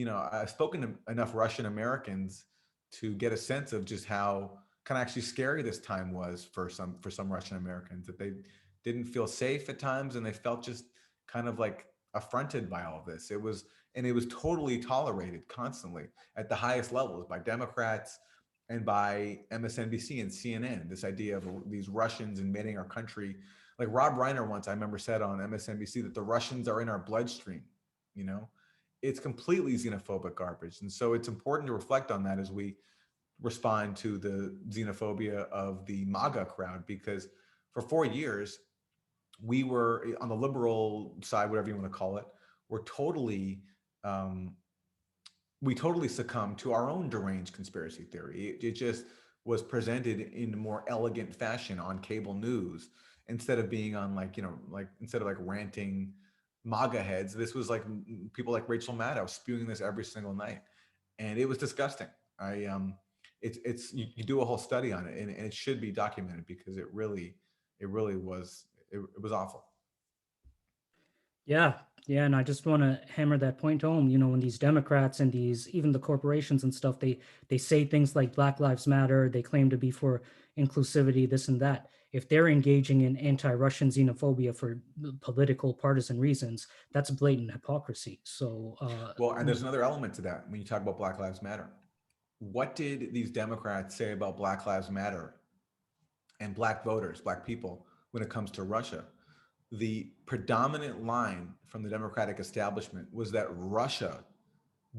I've spoken to enough Russian Americans to get a sense of just how kind of actually scary this time was for some Russian Americans, that they didn't feel safe at times, and they felt just kind of like affronted by all of this. It was totally tolerated constantly at the highest levels by Democrats and by MSNBC and CNN. This idea of these Russians invading our country, like Rob Reiner once, I remember, said on MSNBC that the Russians are in our bloodstream. You know, it's completely xenophobic garbage, and so it's important to reflect on that as we respond to the xenophobia of the MAGA crowd, because for 4 years we were on the liberal side, whatever you want to call it, we're totally um, we totally succumbed to our own deranged conspiracy theory. It just was presented in a more elegant fashion on cable news, instead of being on like instead of like ranting MAGA heads. This was like people like Rachel Maddow spewing this every single night, and it was disgusting. It's you do a whole study on it, and it should be documented because it really was awful. Yeah, Yeah, and I just want to hammer that point home. You know, when these Democrats and these even the corporations and stuff, they say things like Black Lives Matter. They claim to be for inclusivity, this and that. If they're engaging in anti-Russian xenophobia for political partisan reasons, that's blatant hypocrisy. So, Well, and there's another element to that when you talk about Black Lives Matter. What did these Democrats say about Black Lives Matter and Black voters, Black people, when it comes to Russia? The predominant line from the Democratic establishment was that Russia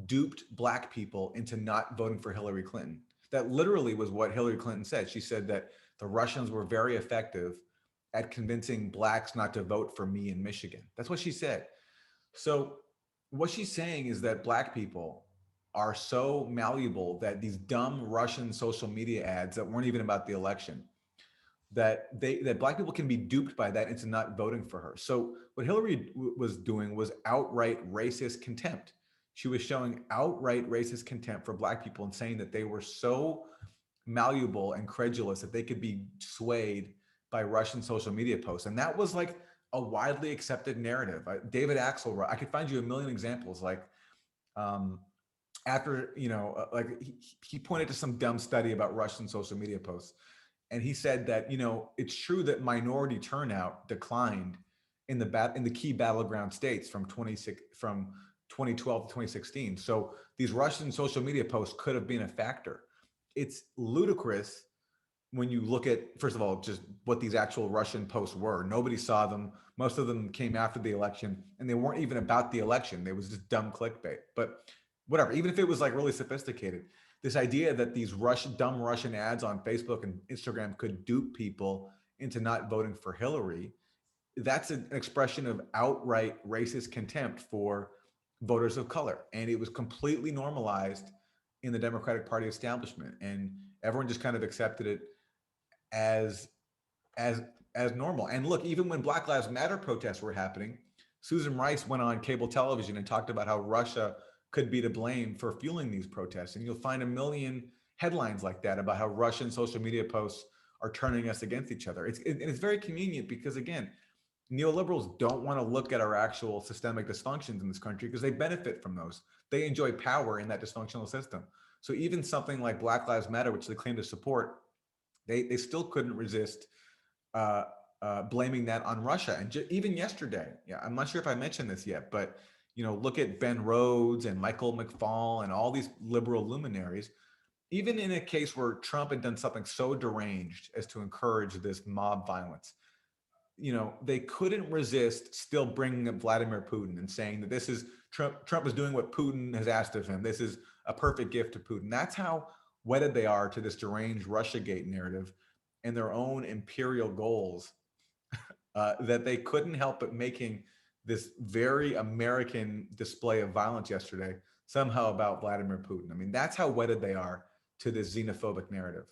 duped Black people into not voting for Hillary Clinton. That literally was what Hillary Clinton said. She said that the Russians were very effective at convincing Blacks not to vote for me in Michigan. That's what she said. So, what she's saying is that Black people are so malleable that these dumb Russian social media ads that weren't even about the election, that Black people can be duped by that into not voting for her. So what Hillary was doing was outright racist contempt. She was showing outright racist contempt for Black people and saying that they were so malleable and credulous that they could be swayed by Russian social media posts. And that was like a widely accepted narrative. David Axelrod, I could find you a million examples. Like um, after, like he pointed to some dumb study about Russian social media posts. And he said that, it's true that minority turnout declined in the key battleground states from 2012 to 2016. So these Russian social media posts could have been a factor. It's ludicrous when you look at, first of all, just what these actual Russian posts were. Nobody saw them. Most of them came after the election, and they weren't even about the election. It was just dumb clickbait. But whatever, even if it was like really sophisticated, this idea that these dumb Russian ads on Facebook and Instagram could dupe people into not voting for Hillary, that's an expression of outright racist contempt for voters of color. And it was completely normalized in the Democratic Party establishment. And everyone just kind of accepted it as as as normal. And look, even when Black Lives Matter protests were happening, Susan Rice went on cable television and talked about how Russia could be to blame for fueling these protests. And you'll find a million headlines like that about how Russian social media posts are turning us against each other. It's very convenient because, again, neoliberals don't want to look at our actual systemic dysfunctions in this country because they benefit from those. They enjoy power in that dysfunctional system. So even something like Black Lives Matter, which they claim to support, they still couldn't resist uh, blaming that on Russia. And even yesterday, yeah, I'm not sure if I mentioned this yet, but look at Ben Rhodes and Michael McFaul and all these liberal luminaries. Even in a case where Trump had done something so deranged as to encourage this mob violence, they couldn't resist still bringing up Vladimir Putin and saying that this is Trump is doing what Putin has asked of him. This is a perfect gift to Putin. That's how wedded they are to this deranged Russiagate narrative and their own imperial goals, that they couldn't help but making this very American display of violence yesterday somehow about Vladimir Putin. I mean, that's how wedded they are to this xenophobic narrative.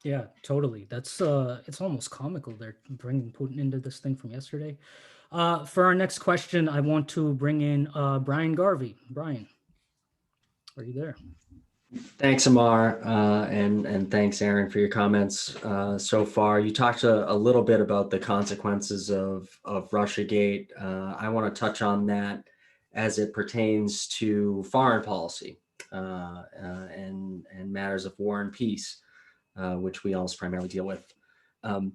yeah, totally. That's it's almost comical. They're bringing Putin into this thing from yesterday. For our next question, I want to bring in Brian Garvey. Brian, are you there? Thanks, Amar, and thanks, Aaron, for your comments so far. You talked a little bit about the consequences of Russiagate. I want to touch on that as it pertains to foreign policy and matters of war and peace, which we always primarily deal with. Um,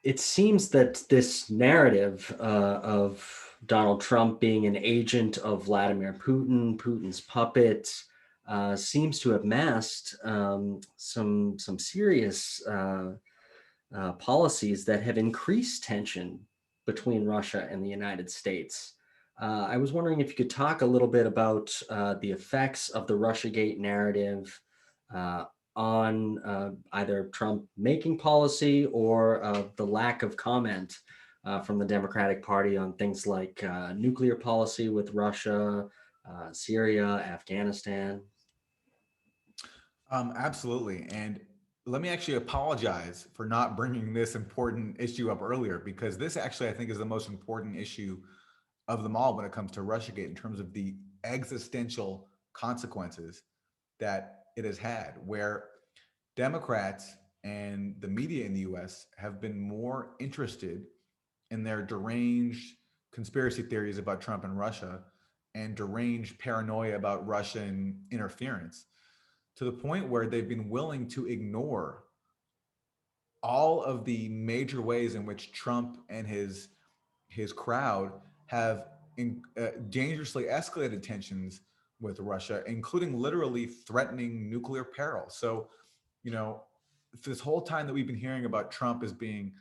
it seems that this narrative of Donald Trump being an agent of Vladimir Putin, Putin's puppet, seems to have masked some serious policies that have increased tension between Russia and the United States. I was wondering if you could talk a little bit about the effects of the Russiagate narrative uh, on either Trump making policy or the lack of comment from the Democratic Party on things like nuclear policy with Russia, Syria, Afghanistan. Absolutely. And let me actually apologize for not bringing this important issue up earlier, because this actually, I think, is the most important issue of them all when it comes to Russiagate in terms of the existential consequences that it has had, where Democrats and the media in the US have been more interested in their deranged conspiracy theories about Trump and Russia and deranged paranoia about Russian interference, to the point where they've been willing to ignore all of the major ways in which Trump and his crowd have dangerously escalated tensions with Russia, including literally threatening nuclear peril. So, you know, this whole time that we've been hearing about Trump as being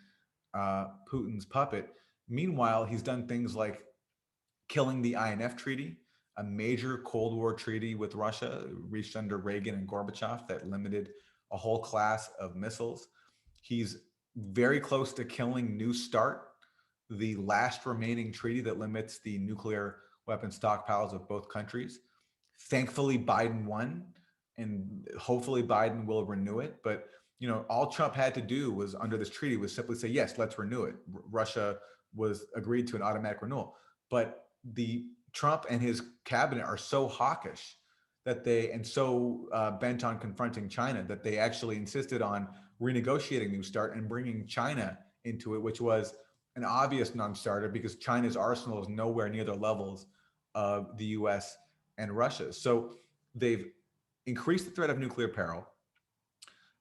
Putin's puppet, meanwhile, he's done things like killing the INF Treaty, a major Cold War treaty with Russia, reached under Reagan and Gorbachev that limited a whole class of missiles. He's very close to killing New START, the last remaining treaty that limits the nuclear weapon stockpiles of both countries. Thankfully, Biden won, and hopefully Biden will renew it. But all Trump had to do was under this treaty was simply say, yes, let's renew it. Russia was agreed to an automatic renewal. But the Trump and his cabinet are so hawkish that and so bent on confronting China that they actually insisted on renegotiating New START and bringing China into it, which was an obvious non-starter because China's arsenal is nowhere near the levels of the US and Russia. So they've increased the threat of nuclear peril.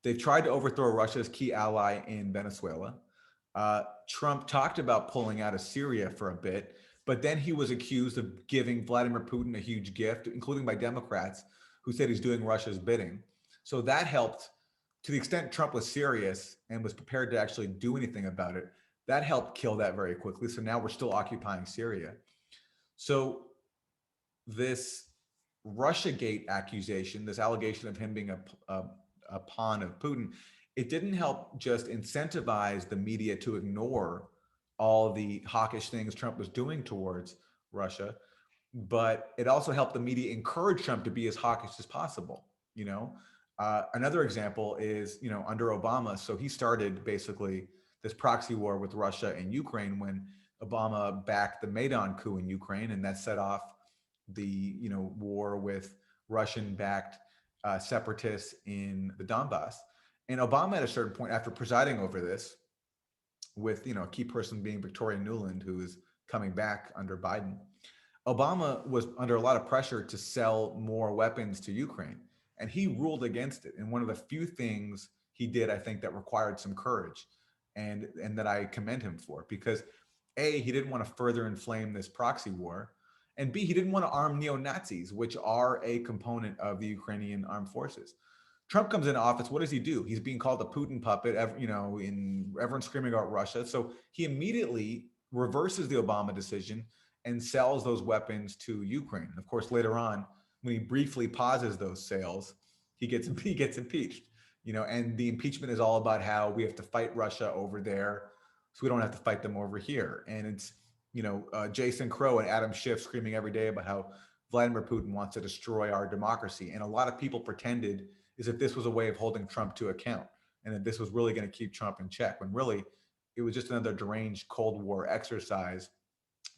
They've tried to overthrow Russia's key ally in Venezuela. Trump talked about pulling out of Syria for a bit, but then he was accused of giving Vladimir Putin a huge gift, including by Democrats who said he's doing Russia's bidding. So that helped, to the extent Trump was serious and was prepared to actually do anything about it, that helped kill that very quickly. So now we're still occupying Syria. So this Russiagate accusation, this allegation of him being a pawn of Putin, it didn't help just incentivize the media to ignore all the hawkish things Trump was doing towards Russia, but it also helped the media encourage Trump to be as hawkish as possible. Another example is, under Obama. So he started basically this proxy war with Russia and Ukraine when Obama backed the Maidan coup in Ukraine, and that set off the war with Russian-backed separatists in the Donbass. And Obama, at a certain point, after presiding over this, with a key person being Victoria Nuland, who is coming back under Biden, Obama was under a lot of pressure to sell more weapons to Ukraine, and he ruled against it. And one of the few things he did, I think, that required some courage, and that I commend him for, because A, he didn't want to further inflame this proxy war, and B, he didn't want to arm neo-Nazis, which are a component of the Ukrainian armed forces. Trump comes into office. What does he do? He's being called the Putin puppet, everyone's screaming about Russia. So he immediately reverses the Obama decision and sells those weapons to Ukraine. Of course, later on, when he briefly pauses those sales, he gets impeached. And the impeachment is all about how we have to fight Russia over there, so we don't have to fight them over here. And it's Jason Crow and Adam Schiff screaming every day about how Vladimir Putin wants to destroy our democracy. And a lot of people pretended as if this was a way of holding Trump to account, and that this was really going to keep Trump in check, when really it was just another deranged Cold War exercise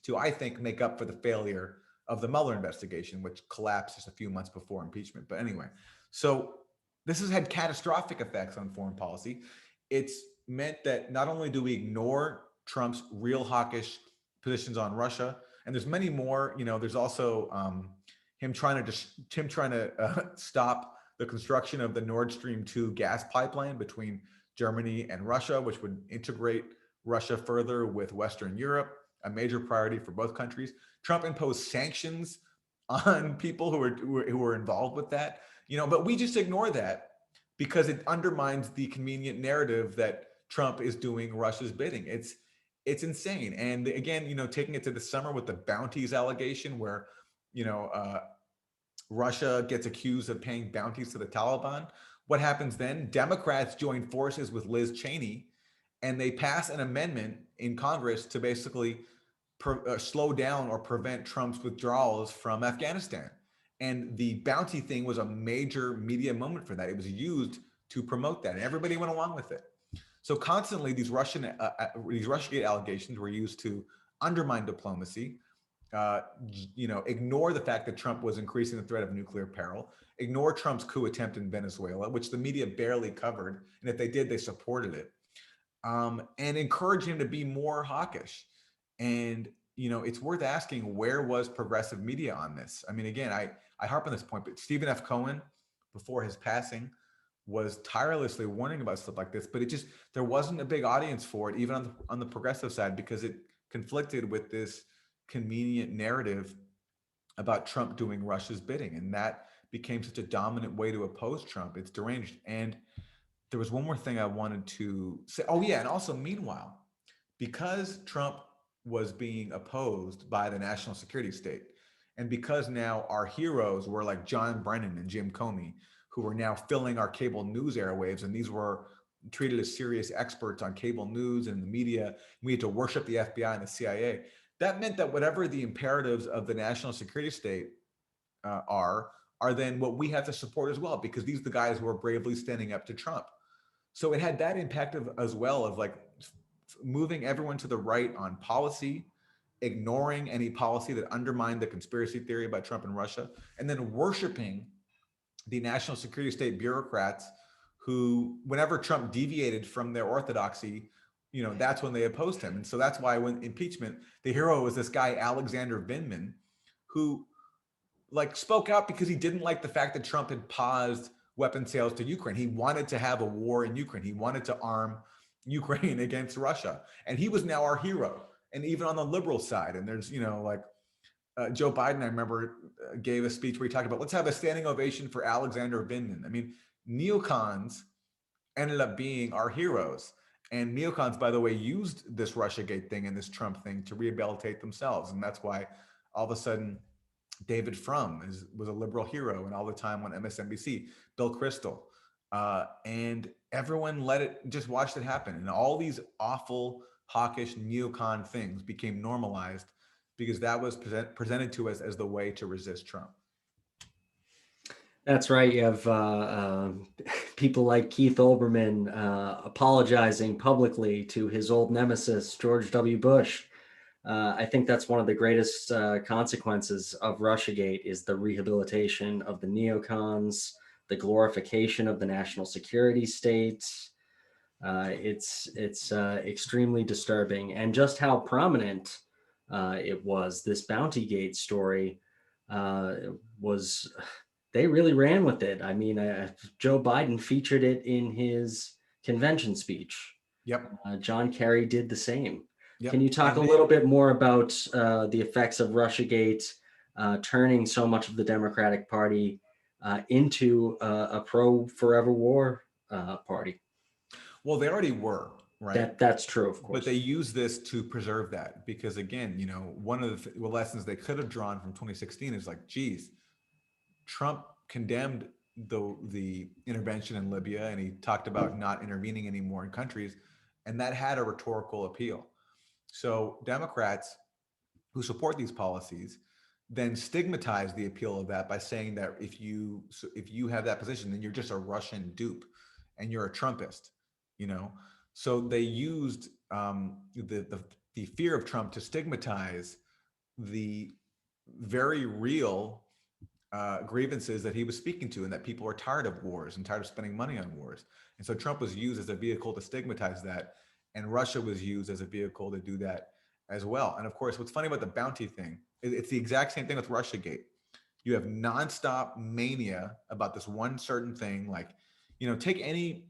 to, I think, make up for the failure of the Mueller investigation, which collapsed just a few months before impeachment. But anyway, so this has had catastrophic effects on foreign policy. It's meant that not only do we ignore Trump's real hawkish positions on Russia, and there's many more. There's also him trying to stop the construction of the Nord Stream 2 gas pipeline between Germany and Russia, which would integrate Russia further with Western Europe, a major priority for both countries. Trump imposed sanctions on people who were involved with that. But we just ignore that because it undermines the convenient narrative that Trump is doing Russia's bidding. It's insane. And again, taking it to the summer with the bounties allegation, where Russia gets accused of paying bounties to the Taliban. What happens then? Democrats join forces with Liz Cheney, and they pass an amendment in Congress to basically slow down or prevent Trump's withdrawals from Afghanistan. And the bounty thing was a major media moment for that. It was used to promote that, and everybody went along with it. So constantly, these Russiagate allegations were used to undermine diplomacy, ignore the fact that Trump was increasing the threat of nuclear peril, ignore Trump's coup attempt in Venezuela, which the media barely covered, and if they did, they supported it, and encourage him to be more hawkish. And it's worth asking, where was progressive media on this? I mean, again, I harp on this point, but Stephen F. Cohen, before his passing, was tirelessly warning about stuff like this, but there wasn't a big audience for it, even on the progressive side, because it conflicted with this convenient narrative about Trump doing Russia's bidding. And that became such a dominant way to oppose Trump. It's deranged. And there was one more thing I wanted to say. Oh yeah. And also, meanwhile, because Trump was being opposed by the national security state, and because now our heroes were like John Brennan and Jim Comey, who were now filling our cable news airwaves, and these were treated as serious experts on cable news and the media. We had to worship the FBI and the CIA. That meant that whatever the imperatives of the national security state are then what we have to support as well, because these are the guys who are bravely standing up to Trump. So it had that impact as well, of like moving everyone to the right on policy, ignoring any policy that undermined the conspiracy theory about Trump and Russia, and then worshiping the national security state bureaucrats who, whenever Trump deviated from their orthodoxy, that's when they opposed him. And so that's why when impeachment, the hero was this guy, Alexander Vindman, who like spoke out because he didn't like the fact that Trump had paused weapon sales to Ukraine. He wanted to have a war in Ukraine. He wanted to arm Ukraine against Russia. And he was now our hero. And even on the liberal side, and there's, Joe Biden, I remember, gave a speech where he talked about, let's have a standing ovation for Alexander Vindman. I mean, neocons ended up being our heroes. And neocons, by the way, used this Russiagate thing and this Trump thing to rehabilitate themselves. And that's why all of a sudden David Frum was a liberal hero and all the time on MSNBC, Bill Kristol. And everyone just watched it happen. And all these awful, hawkish neocon things became normalized because that was presented to us as the way to resist Trump. That's right. You have people like Keith Olbermann apologizing publicly to his old nemesis, George W. Bush. I think that's one of the greatest consequences of Russiagate is the rehabilitation of the neocons, the glorification of the national security state. It's extremely disturbing, and just how prominent it was. This Bountygate story was. They really ran with it. I mean, Joe Biden featured it in his convention speech. Yep. John Kerry did the same. Yep. Can you talk a little bit more about the effects of Russiagate turning so much of the Democratic Party into a pro-forever war party? Well, they already were, right? That's true, of course. But they use this to preserve that because, again, one of the lessons they could have drawn from 2016 is like, geez, Trump condemned the intervention in Libya, and he talked about not intervening anymore in countries, and that had a rhetorical appeal. So Democrats who support these policies then stigmatize the appeal of that by saying that if you have that position, then you're just a Russian dupe and you're a Trumpist, So they used the fear of Trump to stigmatize the very real grievances that he was speaking to, and that people are tired of wars and tired of spending money on wars. And so Trump was used as a vehicle to stigmatize that, and Russia was used as a vehicle to do that as well. And of course, what's funny about the bounty thing, it's the exact same thing with Russiagate. You have nonstop mania about this one certain thing. Like, take any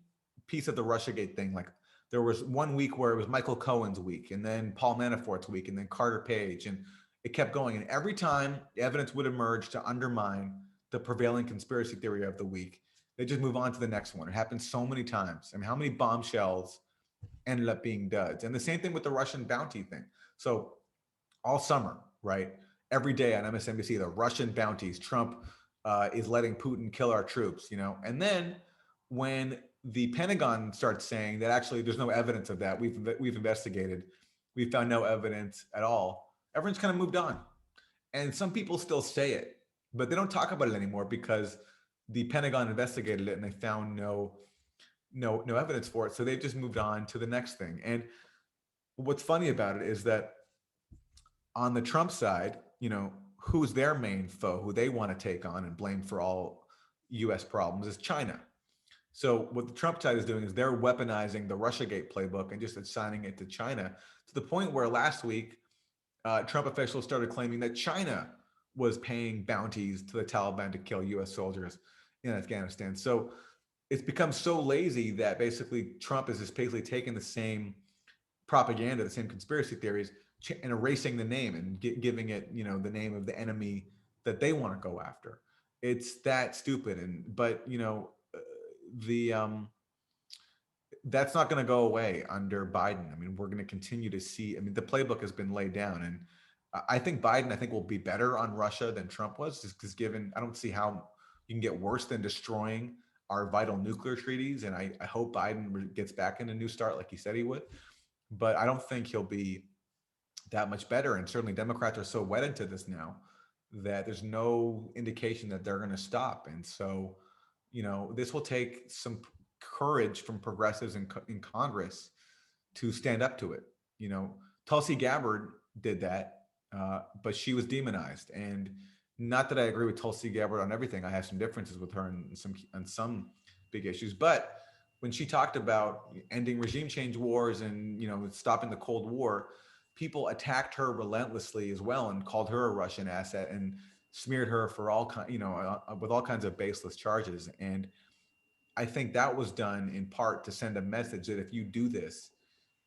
piece of the Russiagate thing. Like, there was one week where it was Michael Cohen's week, and then Paul Manafort's week, and then Carter Page, and it kept going. And every time evidence would emerge to undermine the prevailing conspiracy theory of the week, they just move on to the next one. It happened so many times. I mean, how many bombshells ended up being duds? And the same thing with the Russian bounty thing. So all summer, right? Every day on MSNBC, the Russian bounties, Trump is letting Putin kill our troops, And then when the Pentagon starts saying that actually there's no evidence of that, we've investigated, we found no evidence at all, everyone's kind of moved on. And some people still say it, but they don't talk about it anymore because the Pentagon investigated it and they found no evidence for it. So they've just moved on to the next thing. And what's funny about it is that on the Trump side, who's their main foe, who they want to take on and blame for all US problems, is China. So what the Trump side is doing is they're weaponizing the Russiagate playbook and just assigning it to China, to the point where last week, Trump officials started claiming that China was paying bounties to the Taliban to kill U.S. soldiers in Afghanistan. So it's become so lazy that basically Trump is just basically taking the same propaganda, the same conspiracy theories, and erasing the name and giving it, the name of the enemy that they want to go after. It's that stupid. But the that's not going to go away under Biden. I mean, we're going to continue to see. I mean, the playbook has been laid down, and I think Biden will be better on Russia than Trump was, just because I don't see how you can get worse than destroying our vital nuclear treaties. And I hope Biden gets back in a new start like he said he would, but I don't think he'll be that much better. And certainly Democrats are so wedded to this now that there's no indication that they're going to stop. And so, this will take some courage from progressives in Congress to stand up to it. Tulsi Gabbard did that, but she was demonized. And not that I agree with Tulsi Gabbard on everything. I have some differences with her on some big issues. But when she talked about ending regime change wars and stopping the Cold War, people attacked her relentlessly as well and called her a Russian asset and smeared her for with all kinds of baseless charges. And I think that was done in part to send a message that if you do this,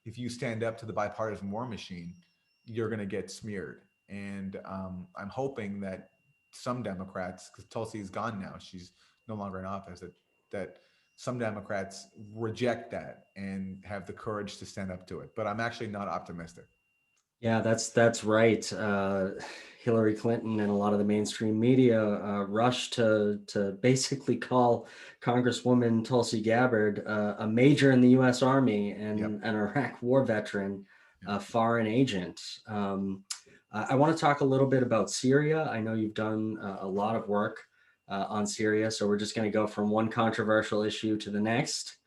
if you stand up to the bipartisan war machine, you're going to get smeared. And I'm hoping that some Democrats, because Tulsi's gone now, she's no longer in office, that some Democrats reject that and have the courage to stand up to it. But I'm actually not optimistic. Yeah, that's right. Hillary Clinton and a lot of the mainstream media rushed to basically call Congresswoman Tulsi Gabbard a major in the U.S. Army and Yep. an Iraq war veteran, a foreign agent. I want to talk a little bit about Syria. I know you've done a lot of work on Syria, so we're just going to go from one controversial issue to the next.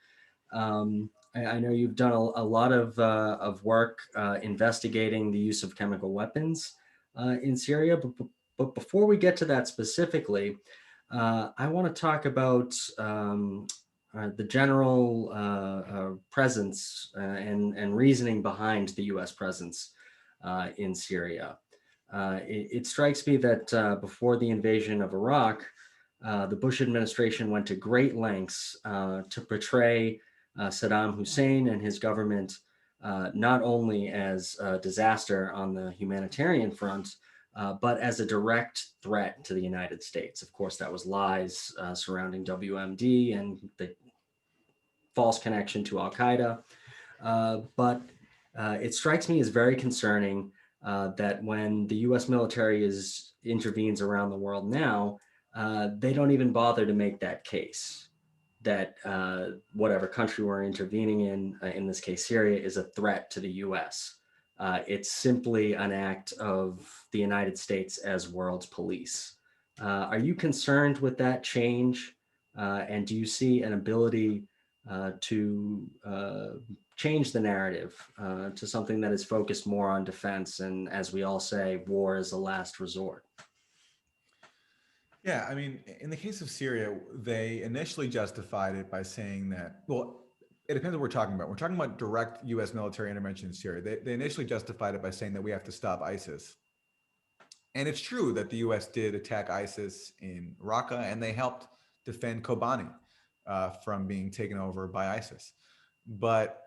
I know you've done a lot of work investigating the use of chemical weapons in Syria, but before we get to that specifically, I want to talk about the general presence and reasoning behind the U.S. presence in Syria. It strikes me that before the invasion of Iraq, the Bush administration went to great lengths to portray Saddam Hussein and his government not only as a disaster on the humanitarian front, but as a direct threat to the United States. Of course, that was lies surrounding WMD and the false connection to Al Qaeda. But it strikes me as very concerning that when the US military intervenes around the world now, they don't even bother to make that case that whatever country we're intervening in this case, Syria, is a threat to the US. It's simply an act of the United States as world police. Are you concerned with that change? And do you see an ability to change the narrative to something that is focused more on defense and, as we all say, war is a last resort? Yeah, I mean, in the case of Syria, they initially justified it by saying that, well, it depends what we're talking about. We're talking about direct U.S. military intervention in Syria. They initially justified it by saying that we have to stop ISIS. And it's true that the U.S. did attack ISIS in Raqqa, and they helped defend Kobani from being taken over by ISIS. But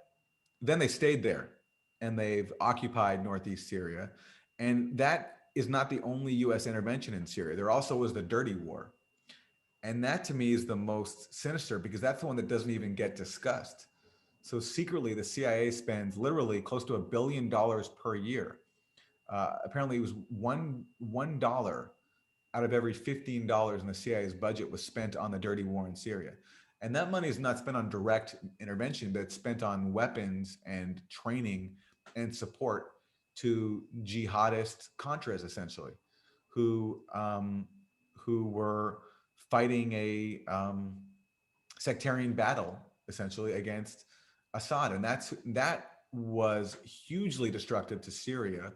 then they stayed there, and they've occupied northeast Syria. And that is not the only U.S. intervention in Syria. There also was the Dirty War. And that to me is the most sinister because that's the one that doesn't even get discussed. So secretly, the CIA spends literally close to $1 billion per year. Apparently, it was $1 out of every $15 in the CIA's budget was spent on the dirty war in Syria. And that money is not spent on direct intervention, but it's spent on weapons and training and support to jihadist Contras, essentially, who were fighting a sectarian battle, essentially, against Assad. And that was hugely destructive to Syria.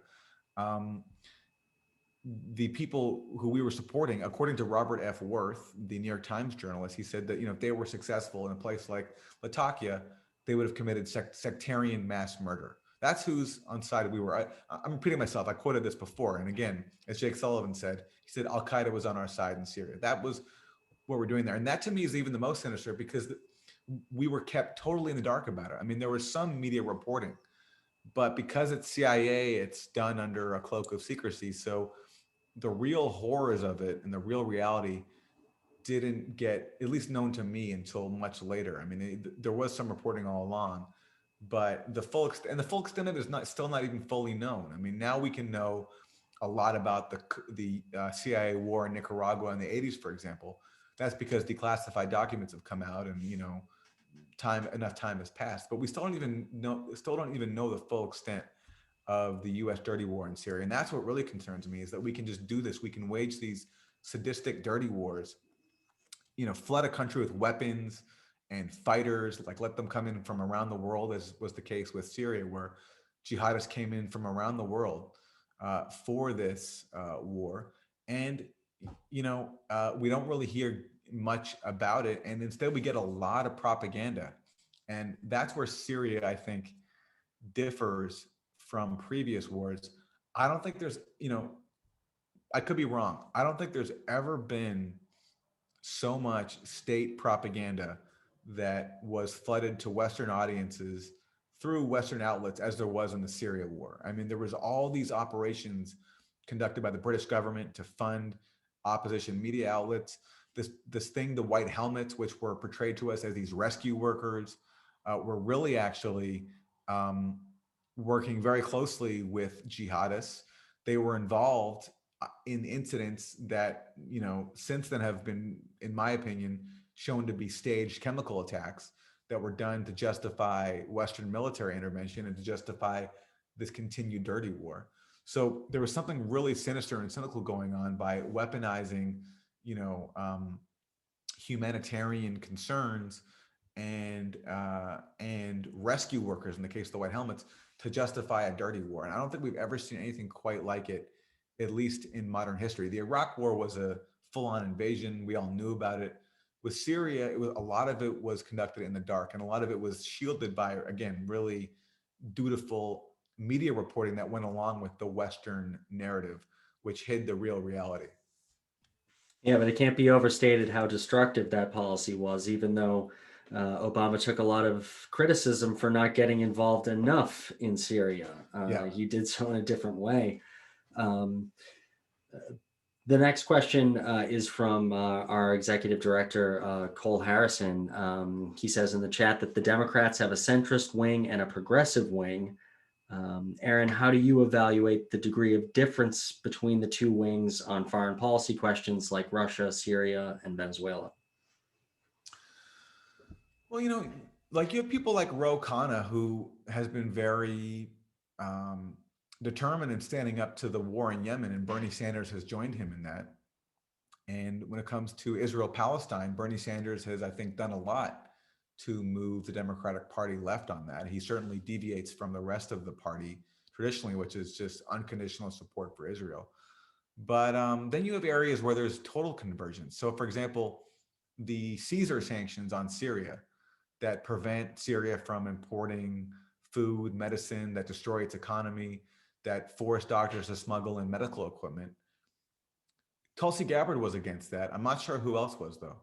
The people who we were supporting, according to Robert F. Worth, the New York Times journalist, he said that if they were successful in a place like Latakia, they would have committed sectarian mass murder. That's who's on side we were. I'm repeating myself. I quoted this before. And again, as Jake Sullivan said, he said, Al-Qaeda was on our side in Syria. That was what we're doing there. And that to me is even the most sinister because we were kept totally in the dark about it. I mean, there was some media reporting, but because it's CIA, it's done under a cloak of secrecy. So the real horrors of it and the real reality didn't get at least known to me until much later. I mean, there was some reporting all along, but the full extent of it is still not even fully known. I mean, now we can know a lot about the CIA war in Nicaragua in the 80s, for example. That's because declassified documents have come out, and enough time has passed. But we still don't even know the full extent of the U.S. dirty war in Syria, and that's what really concerns me, is that we can just do this. We can wage these sadistic dirty wars, flood a country with weapons and fighters, like let them come in from around the world, as was the case with Syria, where jihadists came in from around the world for this war. And, we don't really hear much about it. And instead we get a lot of propaganda. And that's where Syria, I think, differs from previous wars. I don't think there's, I could be wrong. I don't think there's ever been so much state propaganda that was flooded to Western audiences through Western outlets as there was in the Syria war. I mean, there was all these operations conducted by the British government to fund opposition media outlets. This thing, the white helmets, which were portrayed to us as these rescue workers, were really actually working very closely with jihadists. They were involved in incidents that since then have been, in my opinion, shown to be staged chemical attacks that were done to justify Western military intervention and to justify this continued dirty war. So there was something really sinister and cynical going on by weaponizing, humanitarian concerns and rescue workers, in the case of the white helmets, to justify a dirty war. And I don't think we've ever seen anything quite like it, at least in modern history. The Iraq War was a full-on invasion. We all knew about it. With Syria, a lot of it was conducted in the dark, and a lot of it was shielded by, again, really dutiful media reporting that went along with the Western narrative, which hid the real reality. Yeah, but it can't be overstated how destructive that policy was, even though Obama took a lot of criticism for not getting involved enough in Syria. He did so in a different way. The next question is from our executive director, Cole Harrison. He says in the chat that the Democrats have a centrist wing and a progressive wing. Aaron, how do you evaluate the degree of difference between the two wings on foreign policy questions like Russia, Syria, and Venezuela? Well, you have people like Ro Khanna, who has been very determined in standing up to the war in Yemen, and Bernie Sanders has joined him in that. And when it comes to Israel-Palestine, Bernie Sanders has, I think, done a lot to move the Democratic Party left on that. He certainly deviates from the rest of the party traditionally, which is just unconditional support for Israel. But then you have areas where there's total convergence. So, for example, the Caesar sanctions on Syria that prevent Syria from importing food, medicine, that destroy its economy, that force doctors to smuggle in medical equipment. Tulsi Gabbard was against that. I'm not sure who else was, though.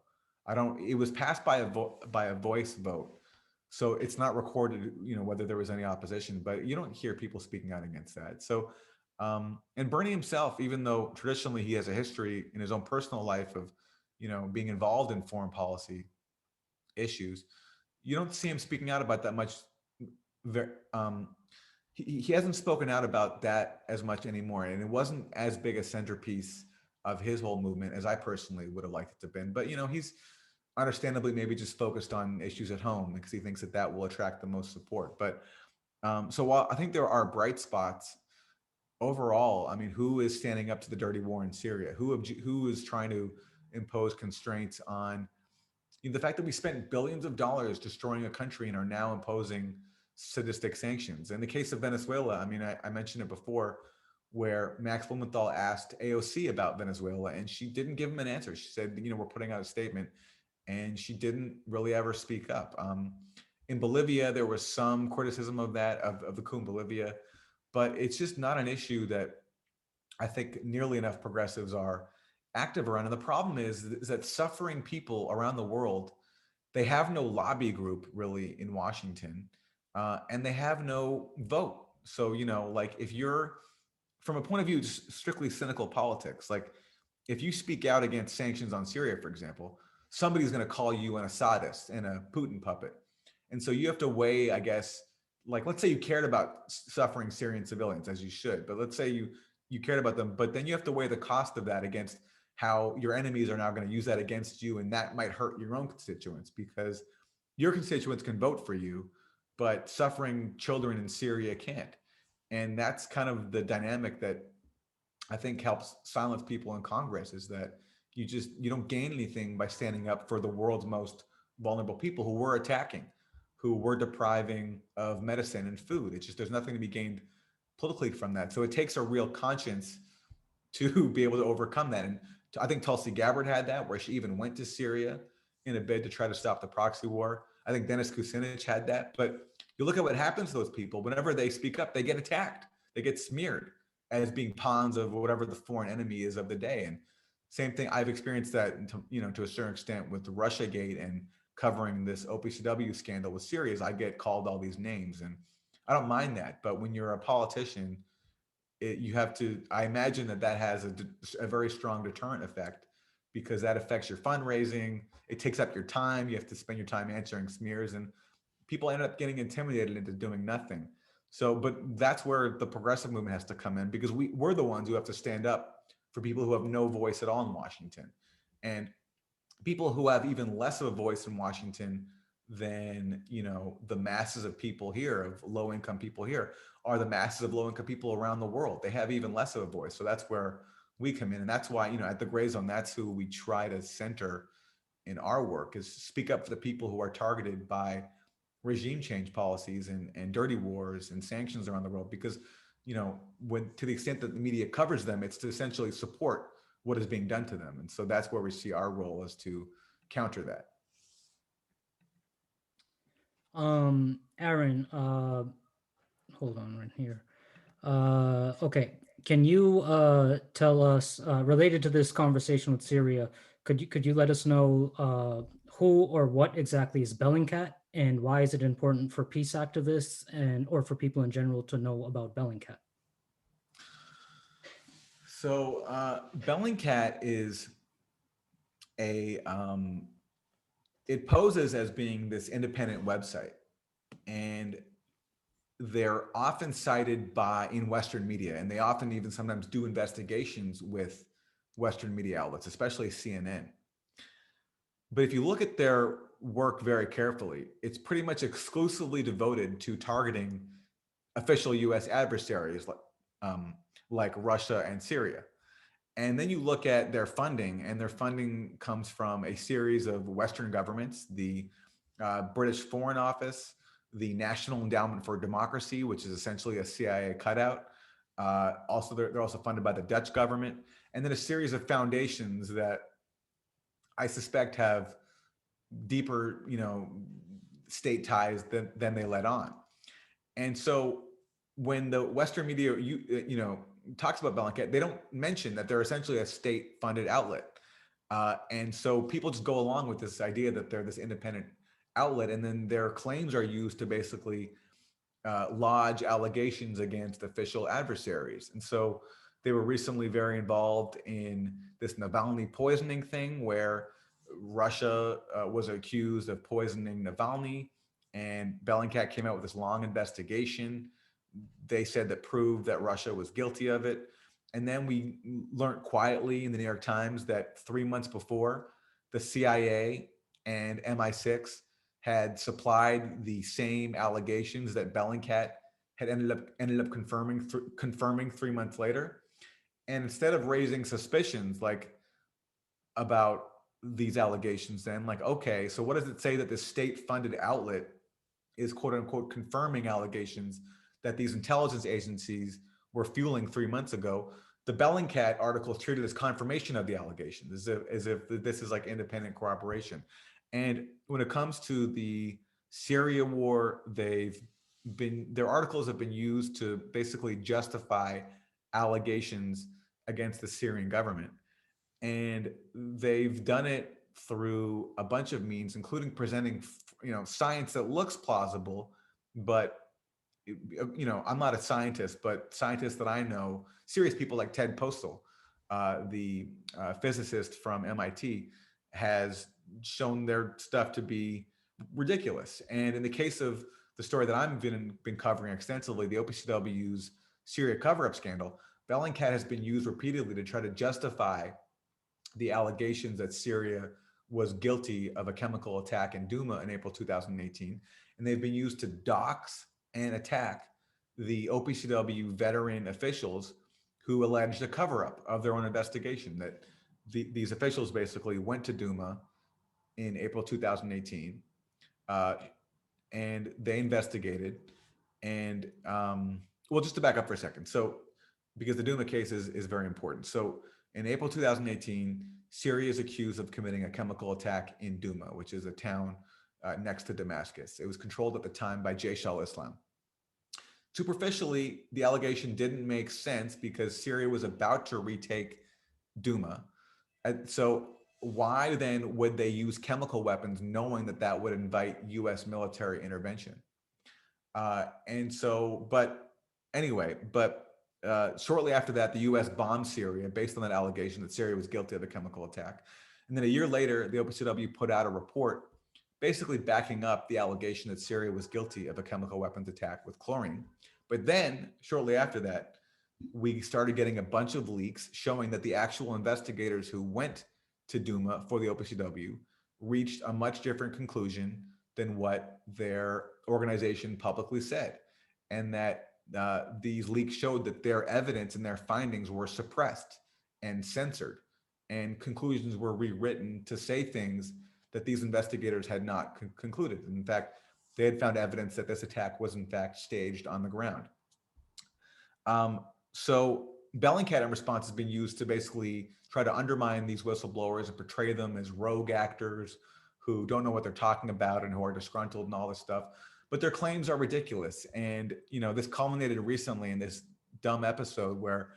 It was passed by a voice vote. So it's not recorded, whether there was any opposition, but you don't hear people speaking out against that. So, and Bernie himself, even though traditionally he has a history in his own personal life of, being involved in foreign policy issues, you don't see him speaking out about that much. He hasn't spoken out about that as much anymore. And it wasn't as big a centerpiece of his whole movement as I personally would have liked it to have been. But, he's understandably maybe just focused on issues at home because he thinks that will attract the most support. But so while I think there are bright spots overall, I mean, who is standing up to the dirty war in Syria? Who is trying to impose constraints on the fact that we spent billions of dollars destroying a country and are now imposing sadistic sanctions? In the case of Venezuela, I mean, I mentioned it before, where Max Blumenthal asked AOC about Venezuela, and she didn't give him an answer. She said, we're putting out a statement, and she didn't really ever speak up. In Bolivia, there was some criticism of that, of the coup in Bolivia, but it's just not an issue that I think nearly enough progressives are active around. And the problem is that suffering people around the world, they have no lobby group really in Washington, and they have no vote. So, like if you're from a point of view, just strictly cynical politics, like if you speak out against sanctions on Syria, for example, somebody's going to call you an Assadist and a Putin puppet. And so you have to weigh, I guess, like let's say you cared about suffering Syrian civilians, as you should, but let's say you cared about them, but then you have to weigh the cost of that against how your enemies are now going to use that against you, and that might hurt your own constituents because your constituents can vote for you, but suffering children in Syria can't. And that's kind of the dynamic that I think helps silence people in Congress, is that you don't gain anything by standing up for the world's most vulnerable people who we're attacking, who we're depriving of medicine and food. It's just there's nothing to be gained politically from that. So it takes a real conscience to be able to overcome that. And I think Tulsi Gabbard had that, where she even went to Syria in a bid to try to stop the proxy war. I think Dennis Kucinich had that. But you look at what happens to those people. Whenever they speak up, they get attacked. They get smeared as being pawns of whatever the foreign enemy is of the day. And same thing, I've experienced that, to a certain extent with the Russiagate and covering this Opcw scandal with Syria. I get called all these names, and I don't mind that. But when you're a politician, you have to, I imagine that has a very strong deterrent effect, because that affects your fundraising. It takes up your time. You have to spend your time answering smears, and people end up getting intimidated into doing nothing. So, but that's where the progressive movement has to come in, because we're the ones who have to stand up for people who have no voice at all in Washington. And people who have even less of a voice in Washington than the masses of people here, of low income people here, are the masses of low income people around the world. They have even less of a voice. So that's where we come in, and that's why at the Grayzone, that's who we try to center in our work, is speak up for the people who are targeted by regime change policies and dirty wars and sanctions around the world. Because when, to the extent that the media covers them, it's to essentially support what is being done to them. And so that's where we see our role, is to counter that. Aaron, hold on right here. Okay, can you tell us, related to this conversation with Syria, could you let us know who or what exactly is Bellingcat, and why is it important for peace activists or for people in general to know about Bellingcat? So Bellingcat is it poses as being this independent website, and they're often cited in Western media, and they often even sometimes do investigations with Western media outlets, especially CNN. But if you look at their work very carefully, it's pretty much exclusively devoted to targeting official U.S. adversaries like Russia and Syria. And then you look at their funding, and their funding comes from a series of Western governments, the British Foreign Office, the National Endowment for Democracy, which is essentially a CIA cutout. Also, they're also funded by the Dutch government, and then a series of foundations that I suspect have deeper, state ties than they let on. And so when the Western media, talks about Bellingcat, they don't mention that they're essentially a state-funded outlet. And so people just go along with this idea that they're this independent outlet, and then their claims are used to basically lodge allegations against official adversaries. And so they were recently very involved in this Navalny poisoning thing, where Russia was accused of poisoning Navalny, and Bellingcat came out with this long investigation. They said that proved that Russia was guilty of it. And then we learned quietly in the New York Times that 3 months before, the CIA and MI6 had supplied the same allegations that Bellingcat had ended up confirming 3 months later. And instead of raising suspicions about these allegations, then okay, so what does it say that this state-funded outlet is quote unquote confirming allegations that these intelligence agencies were fueling 3 months ago? The Bellingcat article is treated as confirmation of the allegations, as if this is like independent corroboration. And when it comes to the Syria war, their articles have been used to basically justify allegations against the Syrian government. And they've done it through a bunch of means, including presenting, science that looks plausible, but I'm not a scientist, but scientists that I know, serious people like Ted Postel, the physicist from MIT, has shown their stuff to be ridiculous. And in the case of the story that I've been covering extensively, the OPCW's Syria cover-up scandal, Bellingcat has been used repeatedly to try to justify the allegations that Syria was guilty of a chemical attack in Duma in April 2018. And they've been used to dox and attack the OPCW veteran officials who alleged a cover-up of their own investigation, that these officials basically went to Duma in April 2018, and they investigated. And just to back up for a second, so because the Duma case is very important. So in April 2018, Syria is accused of committing a chemical attack in Duma, which is a town next to Damascus. It was controlled at the time by Jaish al-Islam. Superficially, the allegation didn't make sense because Syria was about to retake Duma. So why then would they use chemical weapons knowing that that would invite US military intervention? Shortly after that, the US bombed Syria based on that allegation that Syria was guilty of a chemical attack. And then a year later, the OPCW put out a report basically backing up the allegation that Syria was guilty of a chemical weapons attack with chlorine. But then shortly after that, we started getting a bunch of leaks showing that the actual investigators who went to Duma for the OPCW reached a much different conclusion than what their organization publicly said. And that these leaks showed that their evidence and their findings were suppressed and censored, and conclusions were rewritten to say things that these investigators had not concluded. In fact, they had found evidence that this attack was in fact staged on the ground. So Bellingcat in response has been used to basically try to undermine these whistleblowers and portray them as rogue actors who don't know what they're talking about and who are disgruntled and all this stuff. But their claims are ridiculous. And, this culminated recently in this dumb episode where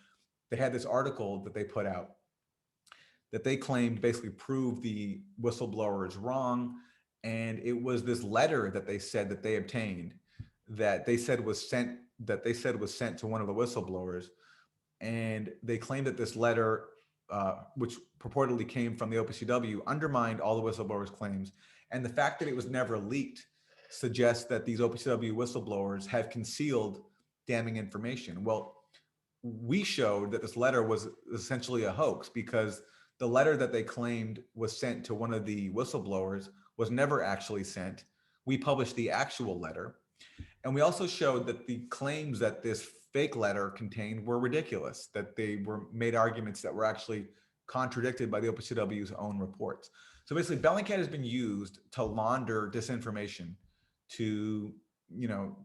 they had this article that they put out that they claimed basically proved the whistleblowers wrong. And it was this letter that they said that they obtained that they said was sent to one of the whistleblowers. And they claimed that this letter, which purportedly came from the OPCW, undermined all the whistleblowers' claims. And the fact that it was never leaked suggests that these OPCW whistleblowers have concealed damning information. Well, we showed that this letter was essentially a hoax because the letter that they claimed was sent to one of the whistleblowers was never actually sent. We published the actual letter. And we also showed that the claims that this fake letter contained were ridiculous, that they were made arguments that were actually contradicted by the OPCW's own reports. So basically, Bellingcat has been used to launder disinformation, to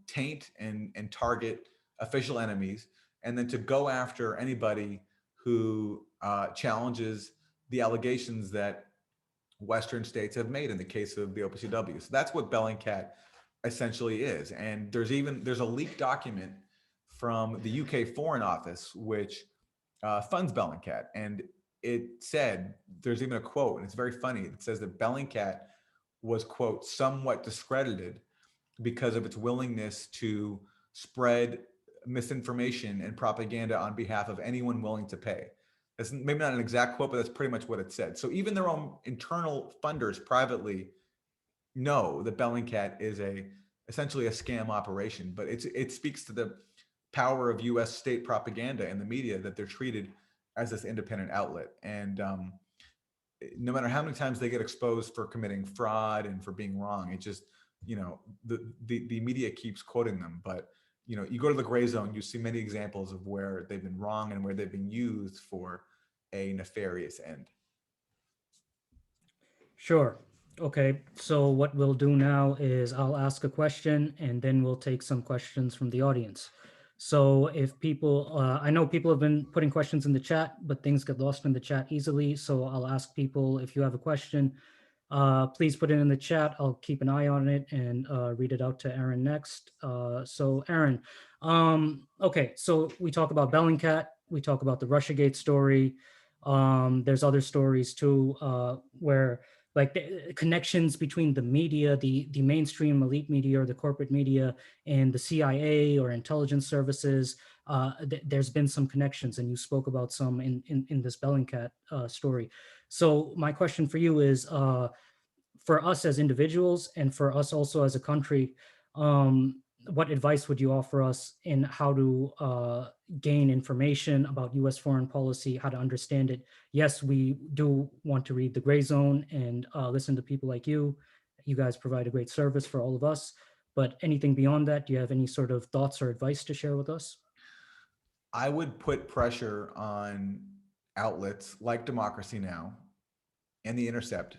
taint and target official enemies, and then to go after anybody who challenges the allegations that Western states have made in the case of the OPCW. So that's what Bellingcat essentially is. And there's a leaked document from the UK Foreign Office, which funds Bellingcat. And it said, there's even a quote, and it's very funny. It says that Bellingcat was, quote, somewhat discredited because of its willingness to spread misinformation and propaganda on behalf of anyone willing to pay. That's maybe not an exact quote, but that's pretty much what it said. So even their own internal funders privately know that Bellingcat is essentially a scam operation, but it speaks to the power of US state propaganda and the media that they're treated as this independent outlet. And no matter how many times they get exposed for committing fraud and for being wrong, it just, the media keeps quoting them. But you go to the Grayzone, you see many examples of where they've been wrong and where they've been used for a nefarious end. Sure. Okay. So what we'll do now is I'll ask a question and then we'll take some questions from the audience. So if people, I know people have been putting questions in the chat, but things get lost in the chat easily. So I'll ask people, if you have a question, Please put it in the chat. I'll keep an eye on it and read it out to Aaron next. So Aaron, okay, so we talk about Bellingcat, we talk about the Russiagate story. There's other stories too, where like the connections between the media, the mainstream elite media or the corporate media and the CIA or intelligence services. There's been some connections, and you spoke about some in this Bellingcat story. So my question for you is, for us as individuals and for us also as a country, what advice would you offer us in how to gain information about U.S. foreign policy, how to understand it? Yes, we do want to read the Grayzone and listen to people like you. You guys provide a great service for all of us. But anything beyond that, do you have any sort of thoughts or advice to share with us? I would put pressure on outlets like Democracy Now! And The Intercept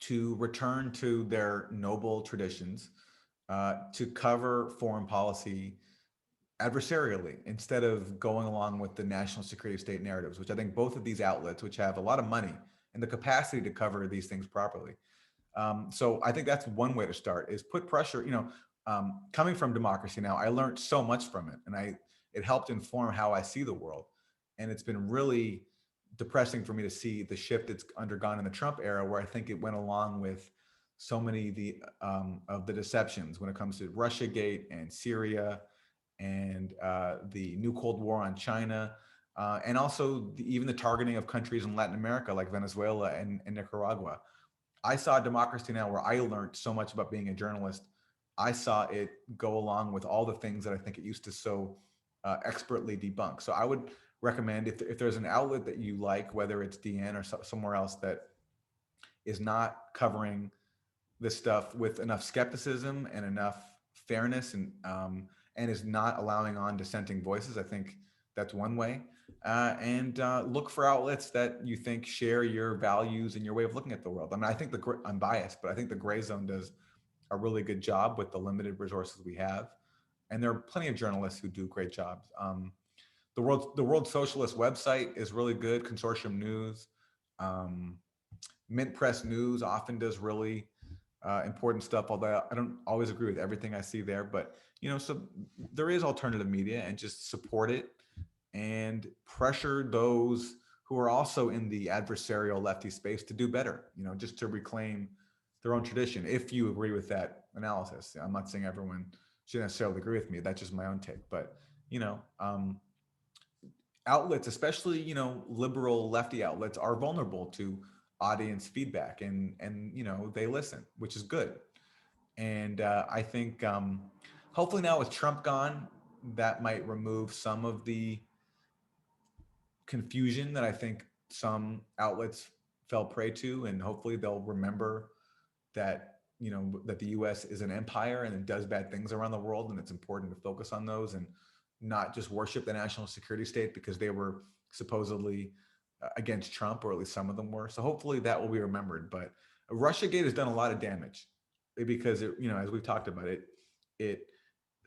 to return to their noble traditions, to cover foreign policy adversarially instead of going along with the national security state narratives, which I think both of these outlets, which have a lot of money and the capacity to cover these things properly. So I think that's one way to start, is put pressure. Coming from Democracy Now!, I learned so much from it, and it helped inform how I see the world. And it's been really depressing for me to see the shift it's undergone in the Trump era, where I think it went along with so many of the deceptions when it comes to Russiagate and Syria and the new Cold War on China, and also even the targeting of countries in Latin America like Venezuela and Nicaragua. I saw Democracy Now! Where I learned so much about being a journalist. I saw it go along with all the things that I think it used to so expertly debunk. So I would recommend, if there's an outlet that you like, whether it's DN or somewhere else that is not covering this stuff with enough skepticism and enough fairness, and is not allowing on dissenting voices, I think that's one way. And look for outlets that you think share your values and your way of looking at the world. I mean, I'm biased, but I think the Grayzone does a really good job with the limited resources we have. And there are plenty of journalists who do great jobs. The World Socialist website is really good. Consortium News, Mint Press News often does really important stuff, although I don't always agree with everything I see there. But so there is alternative media, and just support it and pressure those who are also in the adversarial lefty space to do better, just to reclaim their own tradition. If you agree with that analysis, I'm not saying everyone should necessarily agree with me. That's just my own take. But outlets, especially liberal lefty outlets, are vulnerable to audience feedback, and they listen, which is good. And I think hopefully now with Trump gone, that might remove some of the confusion that I think some outlets fell prey to, and hopefully they'll remember that that the US is an empire and it does bad things around the world, and it's important to focus on those and not just worship the national security state because they were supposedly against Trump, or at least some of them were. So hopefully that will be remembered. But Russiagate has done a lot of damage because as we've talked about, it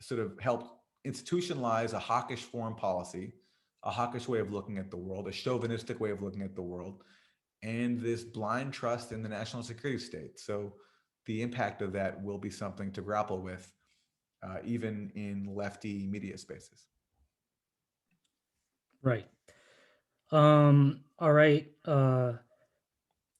sort of helped institutionalize a hawkish foreign policy, a hawkish way of looking at the world, a chauvinistic way of looking at the world, and this blind trust in the national security state. So the impact of that will be something to grapple with, even in lefty media spaces. Right. All right.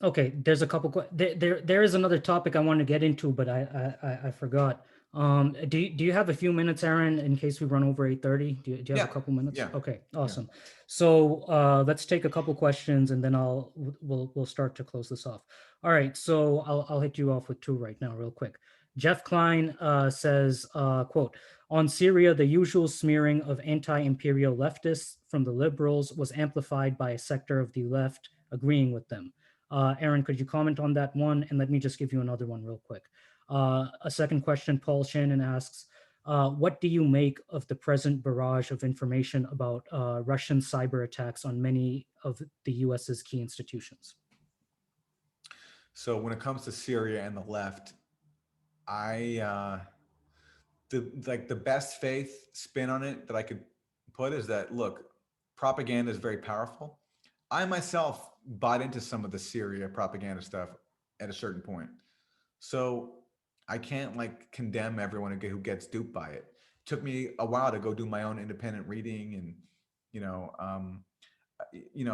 Okay, there's a couple. There is another topic I want to get into, but I forgot. Do you have a few minutes, Aaron, in case we run over 8:30? Do you have a couple minutes? Yeah. Okay, awesome. So let's take a couple questions, and then we'll start to close this off. All right, so I'll hit you off with two right now, real quick. Jeff Klein says, quote, on Syria, the usual smearing of anti-imperial leftists from the liberals was amplified by a sector of the left agreeing with them. Aaron, could you comment on that one? And let me just give you another one real quick. A second question, Paul Shannon asks, what do you make of the present barrage of information about Russian cyber attacks on many of the US's key institutions? So when it comes to Syria and the left, the best faith spin on it that I could put is that, look, propaganda is very powerful. I myself bought into some of the Syria propaganda stuff at a certain point. So I can't like condemn everyone who gets duped by it. It took me a while to go do my own independent reading, and you know,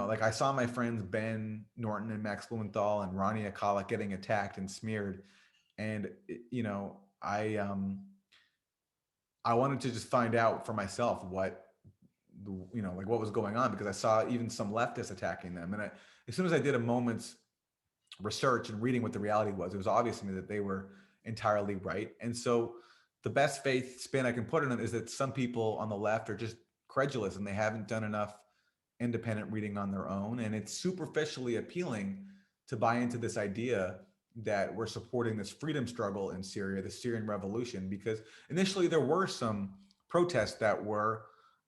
like I saw my friends Ben Norton and Max Blumenthal and Ronnie Akala getting attacked and smeared, and I wanted to just find out for myself what like what was going on, because I saw even some leftists attacking them, and as soon as I did a moment's research and reading what the reality was, it was obvious to me that they were entirely right. And so the best faith spin I can put on it is that some people on the left are just credulous and they haven't done enough independent reading on their own. And it's superficially appealing to buy into this idea that we're supporting this freedom struggle in Syria, the Syrian revolution, because initially there were some protests that were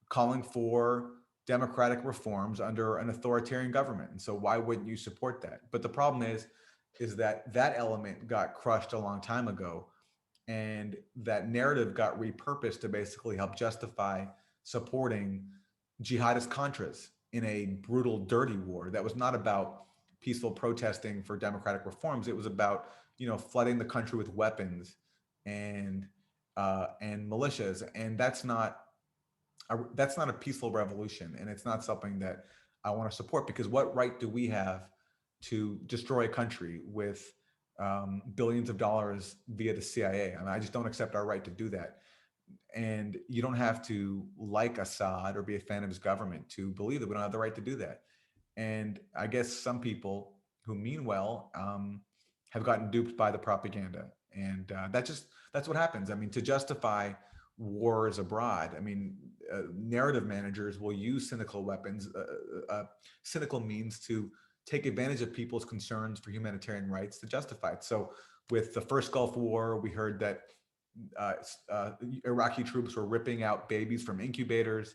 calling for democratic reforms under an authoritarian government. And so why wouldn't you support that? But the problem is that that element got crushed a long time ago, and that narrative got repurposed to basically help justify supporting jihadist contras in a brutal, dirty war that was not about peaceful protesting for democratic reforms. It was about flooding the country with weapons and militias, and that's not a peaceful revolution, and it's not something that I want to support, because what right do we have to destroy a country with billions of dollars via the CIA? I mean, I just don't accept our right to do that. And you don't have to like Assad or be a fan of his government to believe that we don't have the right to do that. And I guess some people who mean well have gotten duped by the propaganda, and that's what happens. I mean, to justify wars abroad, I mean, narrative managers will use cynical weapons, cynical means to take advantage of people's concerns for humanitarian rights to justify it. So with the first Gulf War, we heard that Iraqi troops were ripping out babies from incubators.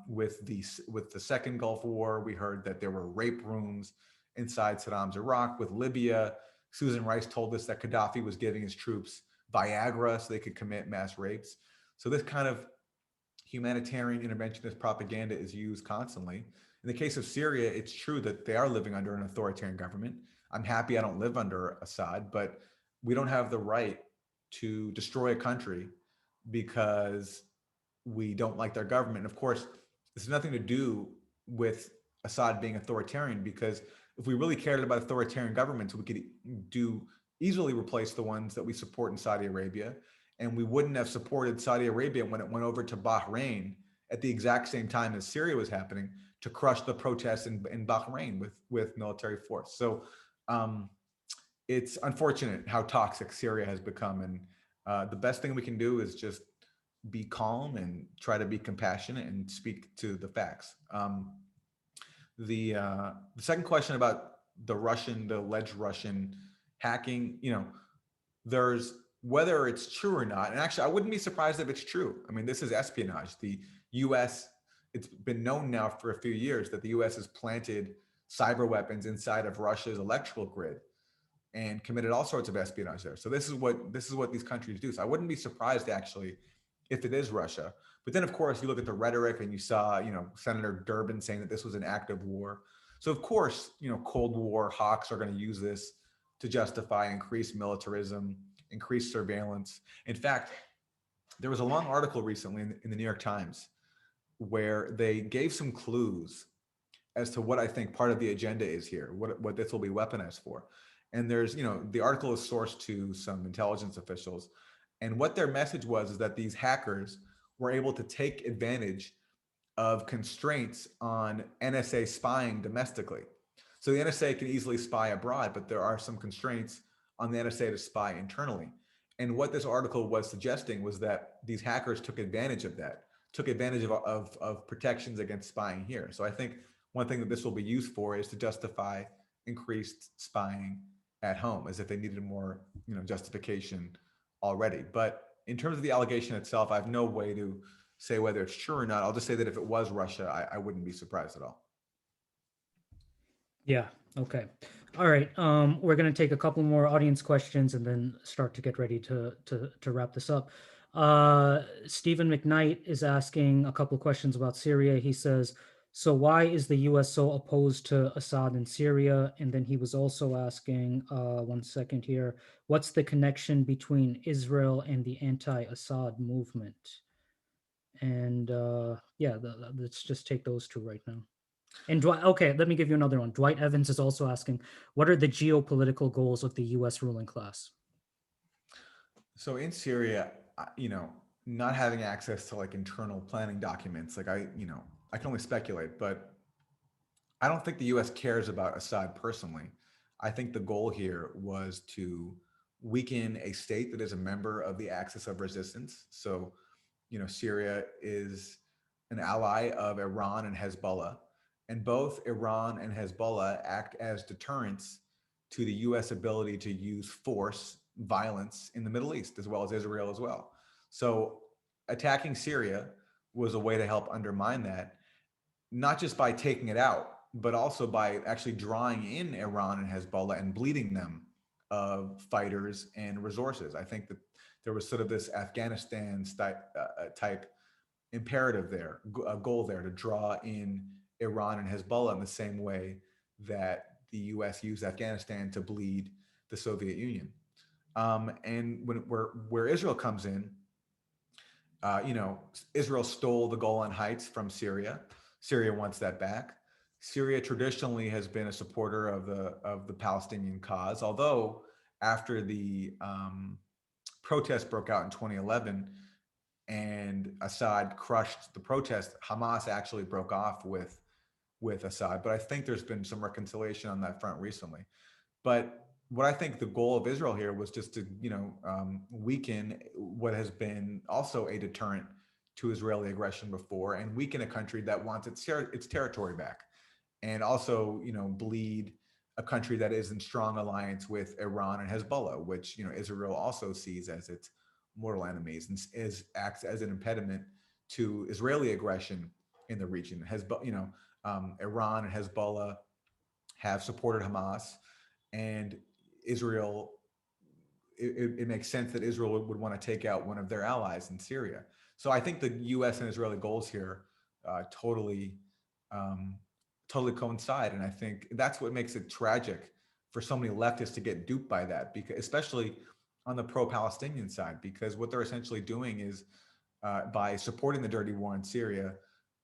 With the second Gulf War, we heard that there were rape rooms inside Saddam's Iraq. With Libya, Susan Rice told us that Gaddafi was giving his troops Viagra so they could commit mass rapes. So this kind of humanitarian interventionist propaganda is used constantly. In the case of Syria, it's true that they are living under an authoritarian government. I'm happy I don't live under Assad, but we don't have the right to destroy a country because we don't like their government. And of course, this has nothing to do with Assad being authoritarian, because if we really cared about authoritarian governments, we could easily replace the ones that we support in Saudi Arabia. And we wouldn't have supported Saudi Arabia when it went over to Bahrain at the exact same time as Syria was happening to crush the protests in Bahrain with military force. So it's unfortunate how toxic Syria has become. And the best thing we can do is just be calm and try to be compassionate and speak to the facts. The second question about the alleged Russian hacking, there's whether it's true or not. And actually, I wouldn't be surprised if it's true. I mean, this is espionage. The U.S., it's been known now for a few years that the U.S. has planted cyber weapons inside of Russia's electrical grid and committed all sorts of espionage there. So this is what these countries do. So I wouldn't be surprised actually if it is Russia. But then of course you look at the rhetoric and you saw, Senator Durbin saying that this was an act of war. So of course, Cold War hawks are going to use this to justify increased militarism, increased surveillance. In fact, there was a long article recently in the New York Times where they gave some clues as to what I think part of the agenda is here, what this will be weaponized for. And there's, the article is sourced to some intelligence officials. And what their message was is that these hackers were able to take advantage of constraints on NSA spying domestically. So the NSA can easily spy abroad, but there are some constraints on the NSA to spy internally. And what this article was suggesting was that these hackers took advantage of that, took advantage of protections against spying here. So I think one thing that this will be used for is to justify increased spying at home, as if they needed more, justification already. But in terms of the allegation itself, I have no way to say whether it's true or not. I'll just say that if it was Russia, I wouldn't be surprised at all. Yeah. Okay. All right. We're going to take a couple more audience questions and then start to get ready to wrap this up. Stephen McKnight is asking a couple of questions about Syria. He says, So why is the U.S. so opposed to Assad in Syria? And then he was also asking, one second here, what's the connection between Israel and the anti-Assad movement? And yeah, let's just take those two right now. And Dwight, okay, let me give you another one. Dwight Evans is also asking, what are the geopolitical goals of the U.S. ruling class? So in Syria, not having access to like internal planning documents, like I can only speculate, but I don't think the US cares about Assad personally. I think the goal here was to weaken a state that is a member of the Axis of Resistance. So, Syria is an ally of Iran and Hezbollah, and both Iran and Hezbollah act as deterrents to the US ability to use force, violence in the Middle East, as well as Israel as well. So, attacking Syria was a way to help undermine that, not just by taking it out, but also by actually drawing in Iran and Hezbollah and bleeding them of fighters and resources. I think that there was sort of this Afghanistan type imperative there, a goal there to draw in Iran and Hezbollah in the same way that the US used Afghanistan to bleed the Soviet Union. And where Israel comes in, Israel stole the Golan Heights from Syria. Syria wants that back. Syria traditionally has been a supporter of the Palestinian cause, although after the protests broke out in 2011 and Assad crushed the protest, Hamas actually broke off with Assad. But I think there's been some reconciliation on that front recently. But what I think the goal of Israel here was just to, weaken what has been also a deterrent to Israeli aggression before, and weaken a country that wants its territory back, and also, bleed a country that is in strong alliance with Iran and Hezbollah, which Israel also sees as its mortal enemies and acts as an impediment to Israeli aggression in the region. Iran and Hezbollah have supported Hamas, and Israel, it makes sense that Israel would want to take out one of their allies in Syria. So I think the U.S. and Israeli goals here totally, totally coincide, and I think that's what makes it tragic for so many leftists to get duped by that, because especially on the pro-Palestinian side, because what they're essentially doing is by supporting the dirty war in Syria,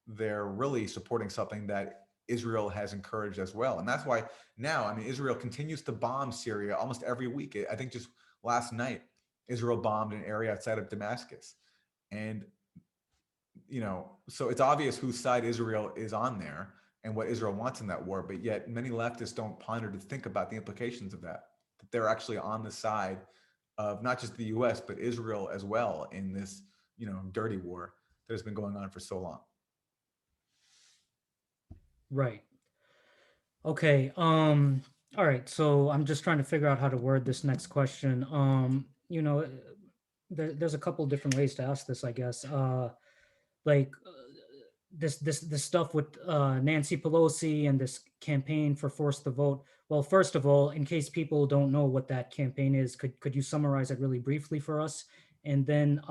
they're really supporting something that Israel has encouraged as well. And that's why now, I mean, Israel continues to bomb Syria almost every week. I think just last night, Israel bombed an area outside of Damascus. And, so it's obvious whose side Israel is on there and what Israel wants in that war. But yet many leftists don't ponder to think about the implications of that they're actually on the side of not just the US, but Israel as well in this, dirty war that has been going on for so long. Right. Okay. All right. So I'm just trying to figure out how to word this next question. There's a couple different ways to ask this, I guess. Like this stuff with Nancy Pelosi and this campaign for force the vote. Well, first of all, in case people don't know what that campaign is, could you summarize it really briefly for us, and then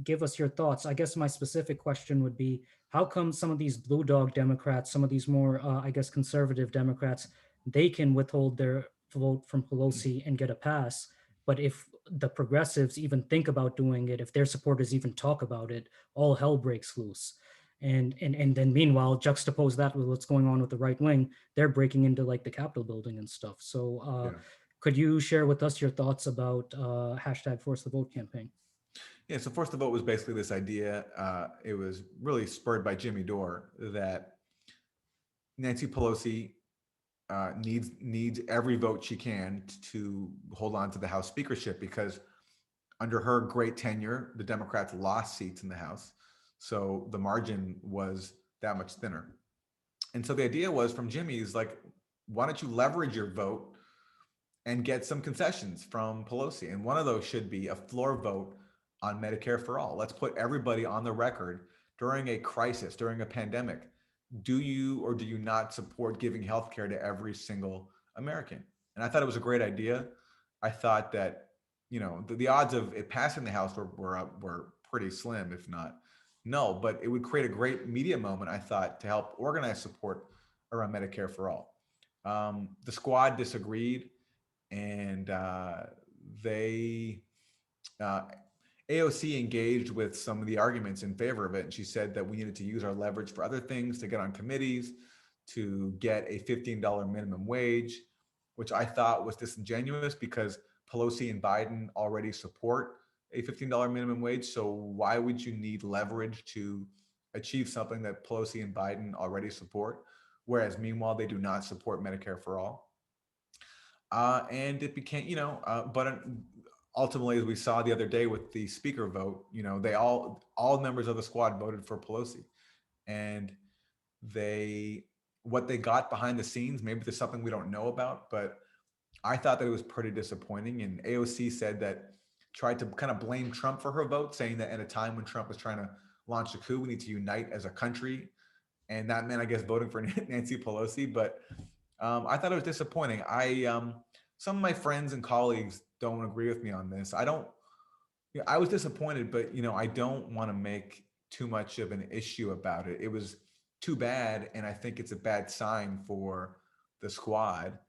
give us your thoughts? I guess my specific question would be, how come some of these blue dog Democrats, some of these more, I guess, conservative Democrats, they can withhold their vote from Pelosi and get a pass, but if the progressives even think about doing it, if their supporters even talk about it, all hell breaks loose. And then meanwhile, juxtapose that with what's going on with the right wing, they're breaking into like the Capitol building and stuff. So Yeah. could you share with us your thoughts about hashtag Force the Vote campaign? Yeah, so Force the Vote was basically this idea. It was really spurred by Jimmy Dore that Nancy Pelosi needs every vote she can to hold on to the House speakership, because under her great tenure, the Democrats lost seats in the House. So the margin was that much thinner. And so the idea was from Jimmy's like, why don't you leverage your vote and get some concessions from Pelosi? And one of those should be a floor vote on Medicare for all. Let's put everybody on the record during a crisis, during a pandemic. Do you or do you not support giving healthcare to every single American? And I thought it was a great idea. I thought that, the odds of it passing the House were pretty slim, if not No, but it would create a great media moment, I thought, to help organize support around Medicare for all. The squad disagreed, and they uh, AOC engaged with some of the arguments in favor of it, and she said that we needed to use our leverage for other things, to get on committees, to get a $15 minimum wage, which I thought was disingenuous because Pelosi and Biden already support a $15 minimum wage. So why would you need leverage to achieve something that Pelosi and Biden already support? Whereas meanwhile, they do not support Medicare for all. And it became, but ultimately, as we saw the other day with the speaker vote, they all members of the squad voted for Pelosi, and they what they got behind the scenes, maybe there's something we don't know about, but I thought that it was pretty disappointing. And AOC said that, tried to kind of blame Trump for her vote, saying that at a time when Trump was trying to launch a coup, we need to unite as a country. And that meant, I guess, voting for Nancy Pelosi. But I thought it was disappointing. Some of my friends and colleagues don't agree with me on this. I don't. I was disappointed, but I don't want to make too much of an issue about it. It was too bad, and I think it's a bad sign for the squad.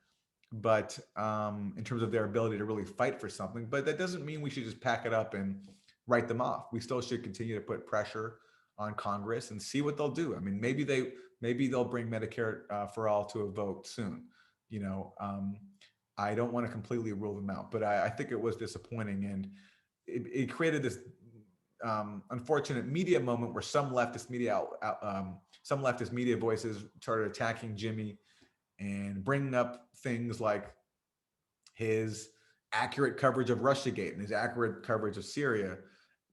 But in terms of their ability to really fight for something, but that doesn't mean we should just pack it up and write them off. We still should continue to put pressure on Congress and see what they'll do. I mean, maybe they'll bring Medicare for all to a vote soon. You know, I don't want to completely rule them out, but I think it was disappointing, and it created this unfortunate media moment where some leftist media voices started attacking Jimmy and bringing up things like his accurate coverage of Russiagate and his accurate coverage of Syria,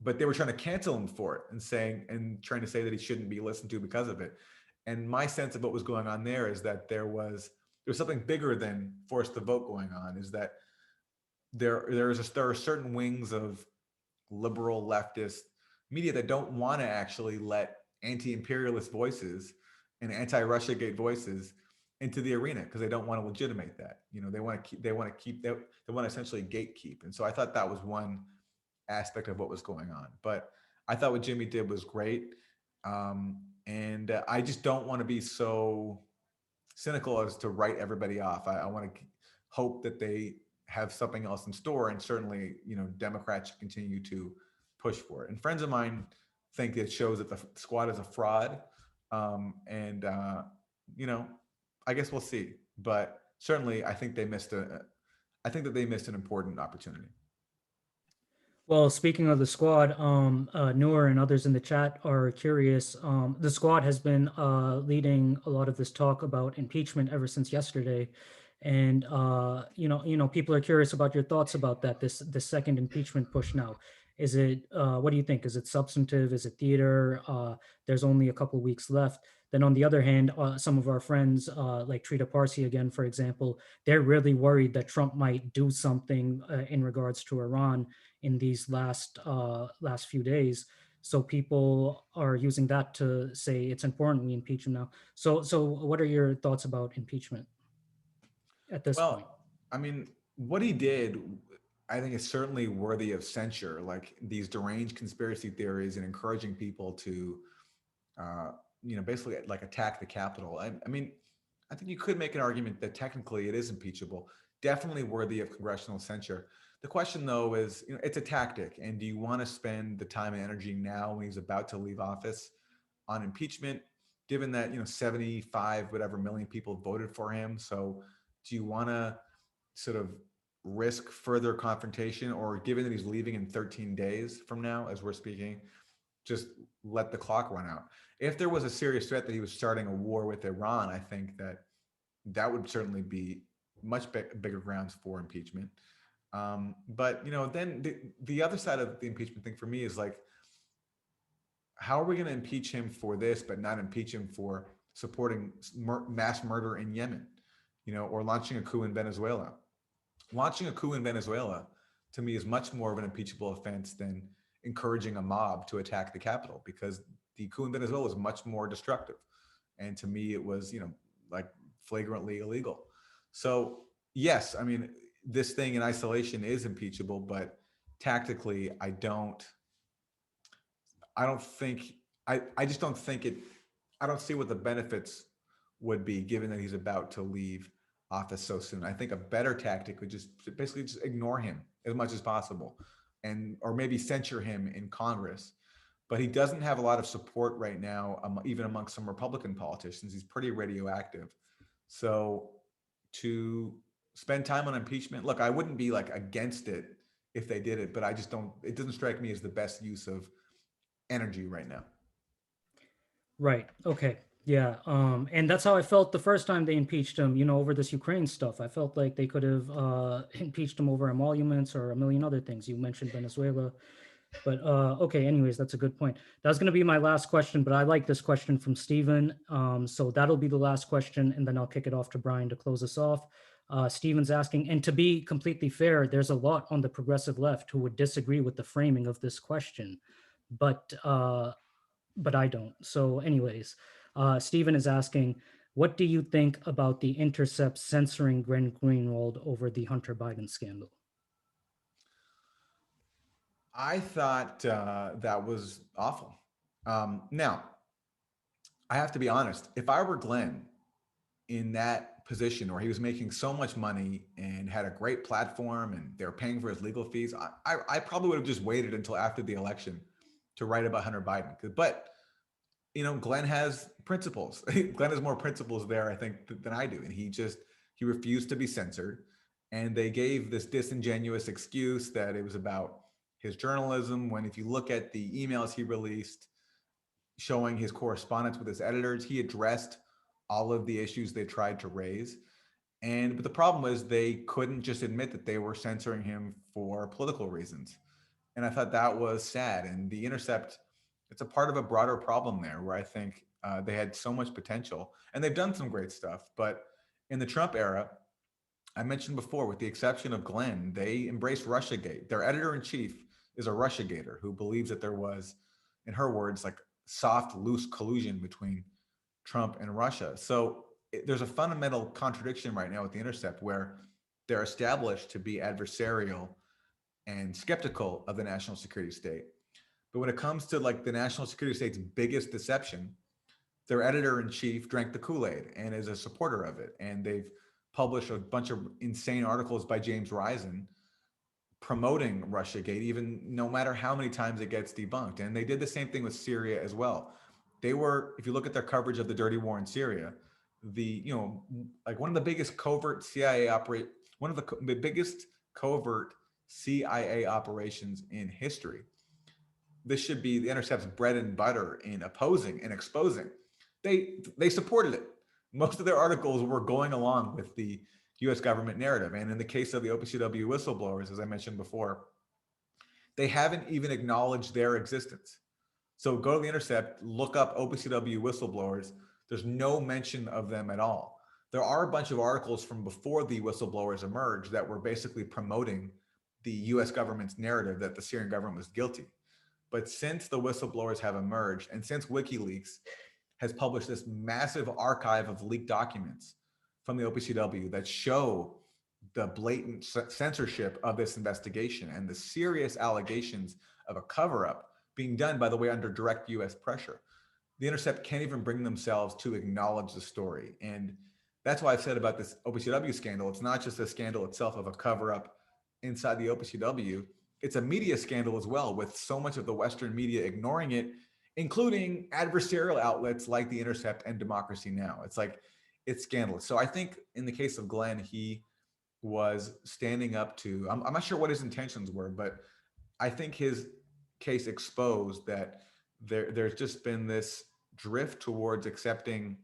but they were trying to cancel him for it and trying to say that he shouldn't be listened to because of it. And my sense of what was going on there is that there was something bigger than force the vote going on. Is that there are certain wings of liberal leftist media that don't want to actually let anti-imperialist voices and anti-Russiagate voices into the arena because they don't want to legitimate that. They want to essentially gatekeep. And so I thought that was one aspect of what was going on. But I thought what Jimmy did was great. And I just don't want to be so cynical as to write everybody off. I want to hope that they have something else in store, and certainly, Democrats continue to push for it. And friends of mine think it shows that the squad is a fraud. And I guess we'll see. But certainly, I think that they missed an important opportunity. Well, speaking of the squad, Noor and others in the chat are curious. The squad has been leading a lot of this talk about impeachment ever since yesterday, and people are curious about your thoughts about that. This second impeachment push now. Is it? What do you think? Is it substantive? Is it theater? There's only a couple weeks left. Then on the other hand, some of our friends, like Trita Parsi again, for example, they're really worried that Trump might do something in regards to Iran in these last few days. So people are using that to say it's important we impeach him now. So what are your thoughts about impeachment at this point? Well, I mean, what he did, I think, is certainly worthy of censure. Like these deranged conspiracy theories and encouraging people to, basically like attack the Capitol. I mean, I think you could make an argument that technically it is impeachable, definitely worthy of congressional censure. The question, though, is, it's a tactic, and do you want to spend the time and energy now when he's about to leave office on impeachment, given that 75 whatever million people voted for him? So, do you want to sort of risk further confrontation, or given that he's leaving in 13 days from now, as we're speaking, just let the clock run out? If there was a serious threat that he was starting a war with Iran, I think that would certainly be much bigger grounds for impeachment. But then the other side of the impeachment thing for me is like, how are we going to impeach him for this, but not impeach him for supporting mass murder in Yemen, or launching a coup in Venezuela? Launching a coup in Venezuela, to me, is much more of an impeachable offense than encouraging a mob to attack the Capitol, because the coup in Venezuela is much more destructive. And to me, it was, like flagrantly illegal. So yes, I mean, this thing in isolation is impeachable, but tactically, I don't think I just don't think it, I don't see what the benefits would be given that he's about to leave office so soon. I think a better tactic would just basically just ignore him as much as possible, and or maybe censure him in Congress. But he doesn't have a lot of support right now, even amongst some Republican politicians. He's pretty radioactive. So to spend time on impeachment, look, I wouldn't be like against it if they did it, but I just don't, it doesn't strike me as the best use of energy right now. Right. Okay. Yeah. And that's how I felt the first time they impeached him, over this Ukraine stuff. I felt like they could have impeached him over emoluments or a million other things. You mentioned Venezuela. But okay, anyways, that's a good point. That was going to be my last question, but I like this question from Steven. So that'll be the last question, and then I'll kick it off to Brian to close us off. Steven's asking, and to be completely fair, there's a lot on the progressive left who would disagree with the framing of this question, but I don't. So, anyways, Stephen is asking, what do you think about the Intercept censoring Glenn Greenwald over the Hunter Biden scandal? I thought that was awful. Now, I have to be honest. If I were Glenn in that position where he was making so much money and had a great platform and they were paying for his legal fees, I probably would have just waited until after the election to write about Hunter Biden. But Glenn has principles. Glenn has more principles there, I think, than I do, and he refused to be censored, and they gave this disingenuous excuse that it was about his journalism. When if you look at the emails he released showing his correspondence with his editors, he addressed all of the issues they tried to raise. But the problem was they couldn't just admit that they were censoring him for political reasons. And I thought that was sad. And The Intercept, it's a part of a broader problem there where I think they had so much potential and they've done some great stuff. But in the Trump era, I mentioned before, with the exception of Glenn, they embraced Russiagate. Their editor in chief is a Russiagator who believes that there was, in her words, like soft, loose collusion between Trump and Russia. So there's a fundamental contradiction right now with The Intercept where they're established to be adversarial and skeptical of the national security state. But when it comes to like the national security state's biggest deception, their editor in chief drank the Kool-Aid and is a supporter of it. And they've published a bunch of insane articles by James Risen promoting Russiagate, even no matter how many times it gets debunked. And they did the same thing with Syria as well. They were, if you look at their coverage of the dirty war in Syria, like one of the biggest covert one of the biggest covert CIA operations in history. This should be The Intercept's bread and butter in opposing and exposing. They supported it. Most of their articles were going along with the U.S. government narrative. And in the case of the OPCW whistleblowers, as I mentioned before, they haven't even acknowledged their existence. So go to The Intercept, look up OPCW whistleblowers. There's no mention of them at all. There are a bunch of articles from before the whistleblowers emerged that were basically promoting the US government's narrative that the Syrian government was guilty. But since the whistleblowers have emerged, and since WikiLeaks has published this massive archive of leaked documents from the OPCW that show the blatant censorship of this investigation and the serious allegations of a cover-up being done, by the way, under direct US pressure, The Intercept can't even bring themselves to acknowledge the story. And that's why I've said about this OPCW scandal, it's not just a scandal itself of a cover-up inside the OPCW, it's a media scandal as well, with so much of the Western media ignoring it, including adversarial outlets like The Intercept and Democracy Now! It's scandalous. So I think in the case of Glenn, he was standing up to, I'm not sure what his intentions were, but I think his case exposed that there's just been this drift towards accepting,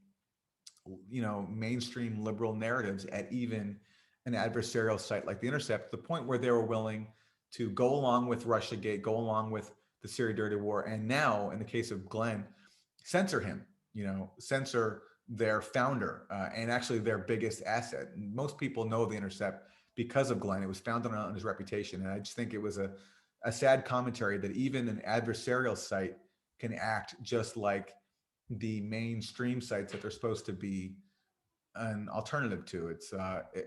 mainstream liberal narratives at even an adversarial site like The Intercept, to the point where they were willing to go along with Russiagate, go along with the Syria dirty war, and now, in the case of Glenn, censor him, censor their founder and actually their biggest asset. And most people know The Intercept because of Glenn. It was founded on his reputation. And I just think it was a sad commentary that even an adversarial site can act just like the mainstream sites that they're supposed to be an alternative to.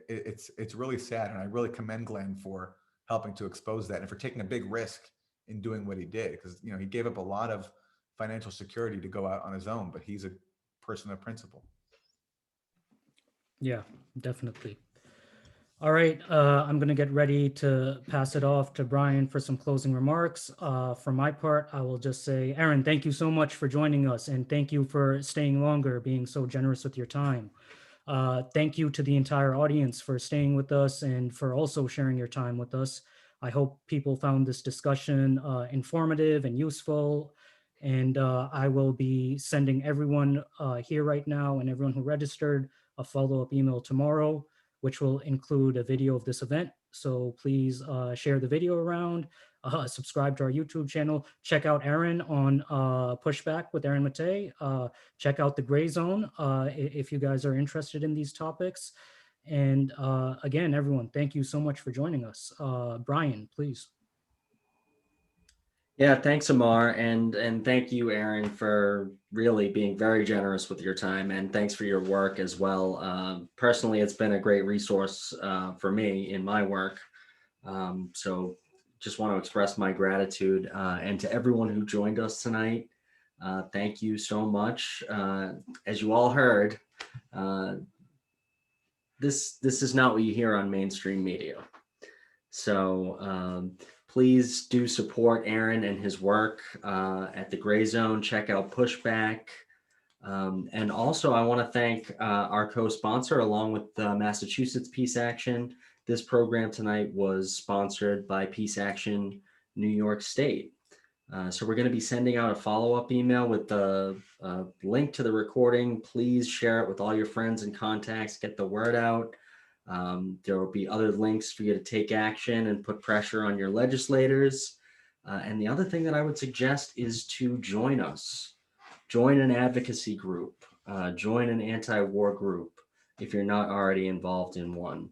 It's really sad, and I really commend Glenn for helping to expose that and for taking a big risk in doing what he did, because he gave up a lot of financial security to go out on his own, but he's a person of principle. Yeah, definitely. All right, I'm going to get ready to pass it off to Brian for some closing remarks. For my part, I will just say, Aaron, thank you so much for joining us, and thank you for staying longer, being so generous with your time. Thank you to the entire audience for staying with us and for also sharing your time with us. I hope people found this discussion informative and useful. And I will be sending everyone here right now and everyone who registered a follow-up email tomorrow, which will include a video of this event. So please share the video around, subscribe to our YouTube channel, check out Aaron on Pushback with Aaron Maté, check out the Grayzone if you guys are interested in these topics. And again, everyone, thank you so much for joining us. Brian, please. Yeah, thanks, Amar, and thank you, Aaron, for really being very generous with your time, and thanks for your work as well. Personally, it's been a great resource for me in my work. So just want to express my gratitude, and to everyone who joined us tonight. Thank you so much. As you all heard, this is not what you hear on mainstream media. So please do support Aaron and his work at the Grayzone. Check out Pushback. And also, I want to thank our co-sponsor, along with Massachusetts Peace Action. This program tonight was sponsored by Peace Action New York State. So we're going to be sending out a follow-up email with the link to the recording. Please share it with all your friends and contacts. Get the word out. There will be other links for you to take action and put pressure on your legislators. And the other thing that I would suggest is to join us. Join an advocacy group. Join an anti-war group if you're not already involved in one.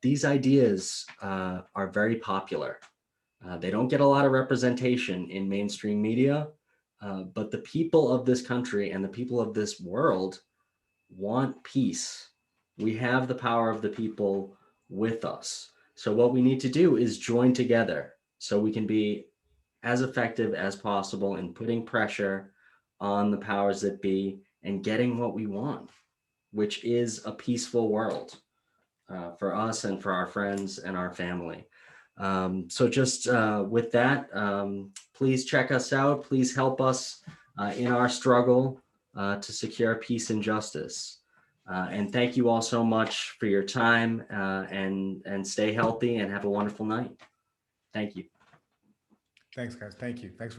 These ideas are very popular. They don't get a lot of representation in mainstream media, but the people of this country and the people of this world want peace. We have the power of the people with us. So what we need to do is join together so we can be as effective as possible in putting pressure on the powers that be and getting what we want, which is a peaceful world for us and for our friends and our family. So just with that, please check us out. Please help us in our struggle to secure peace and justice. And thank you all so much for your time, and stay healthy and have a wonderful night. Thank you. Thanks, guys. Thank you. Thanks for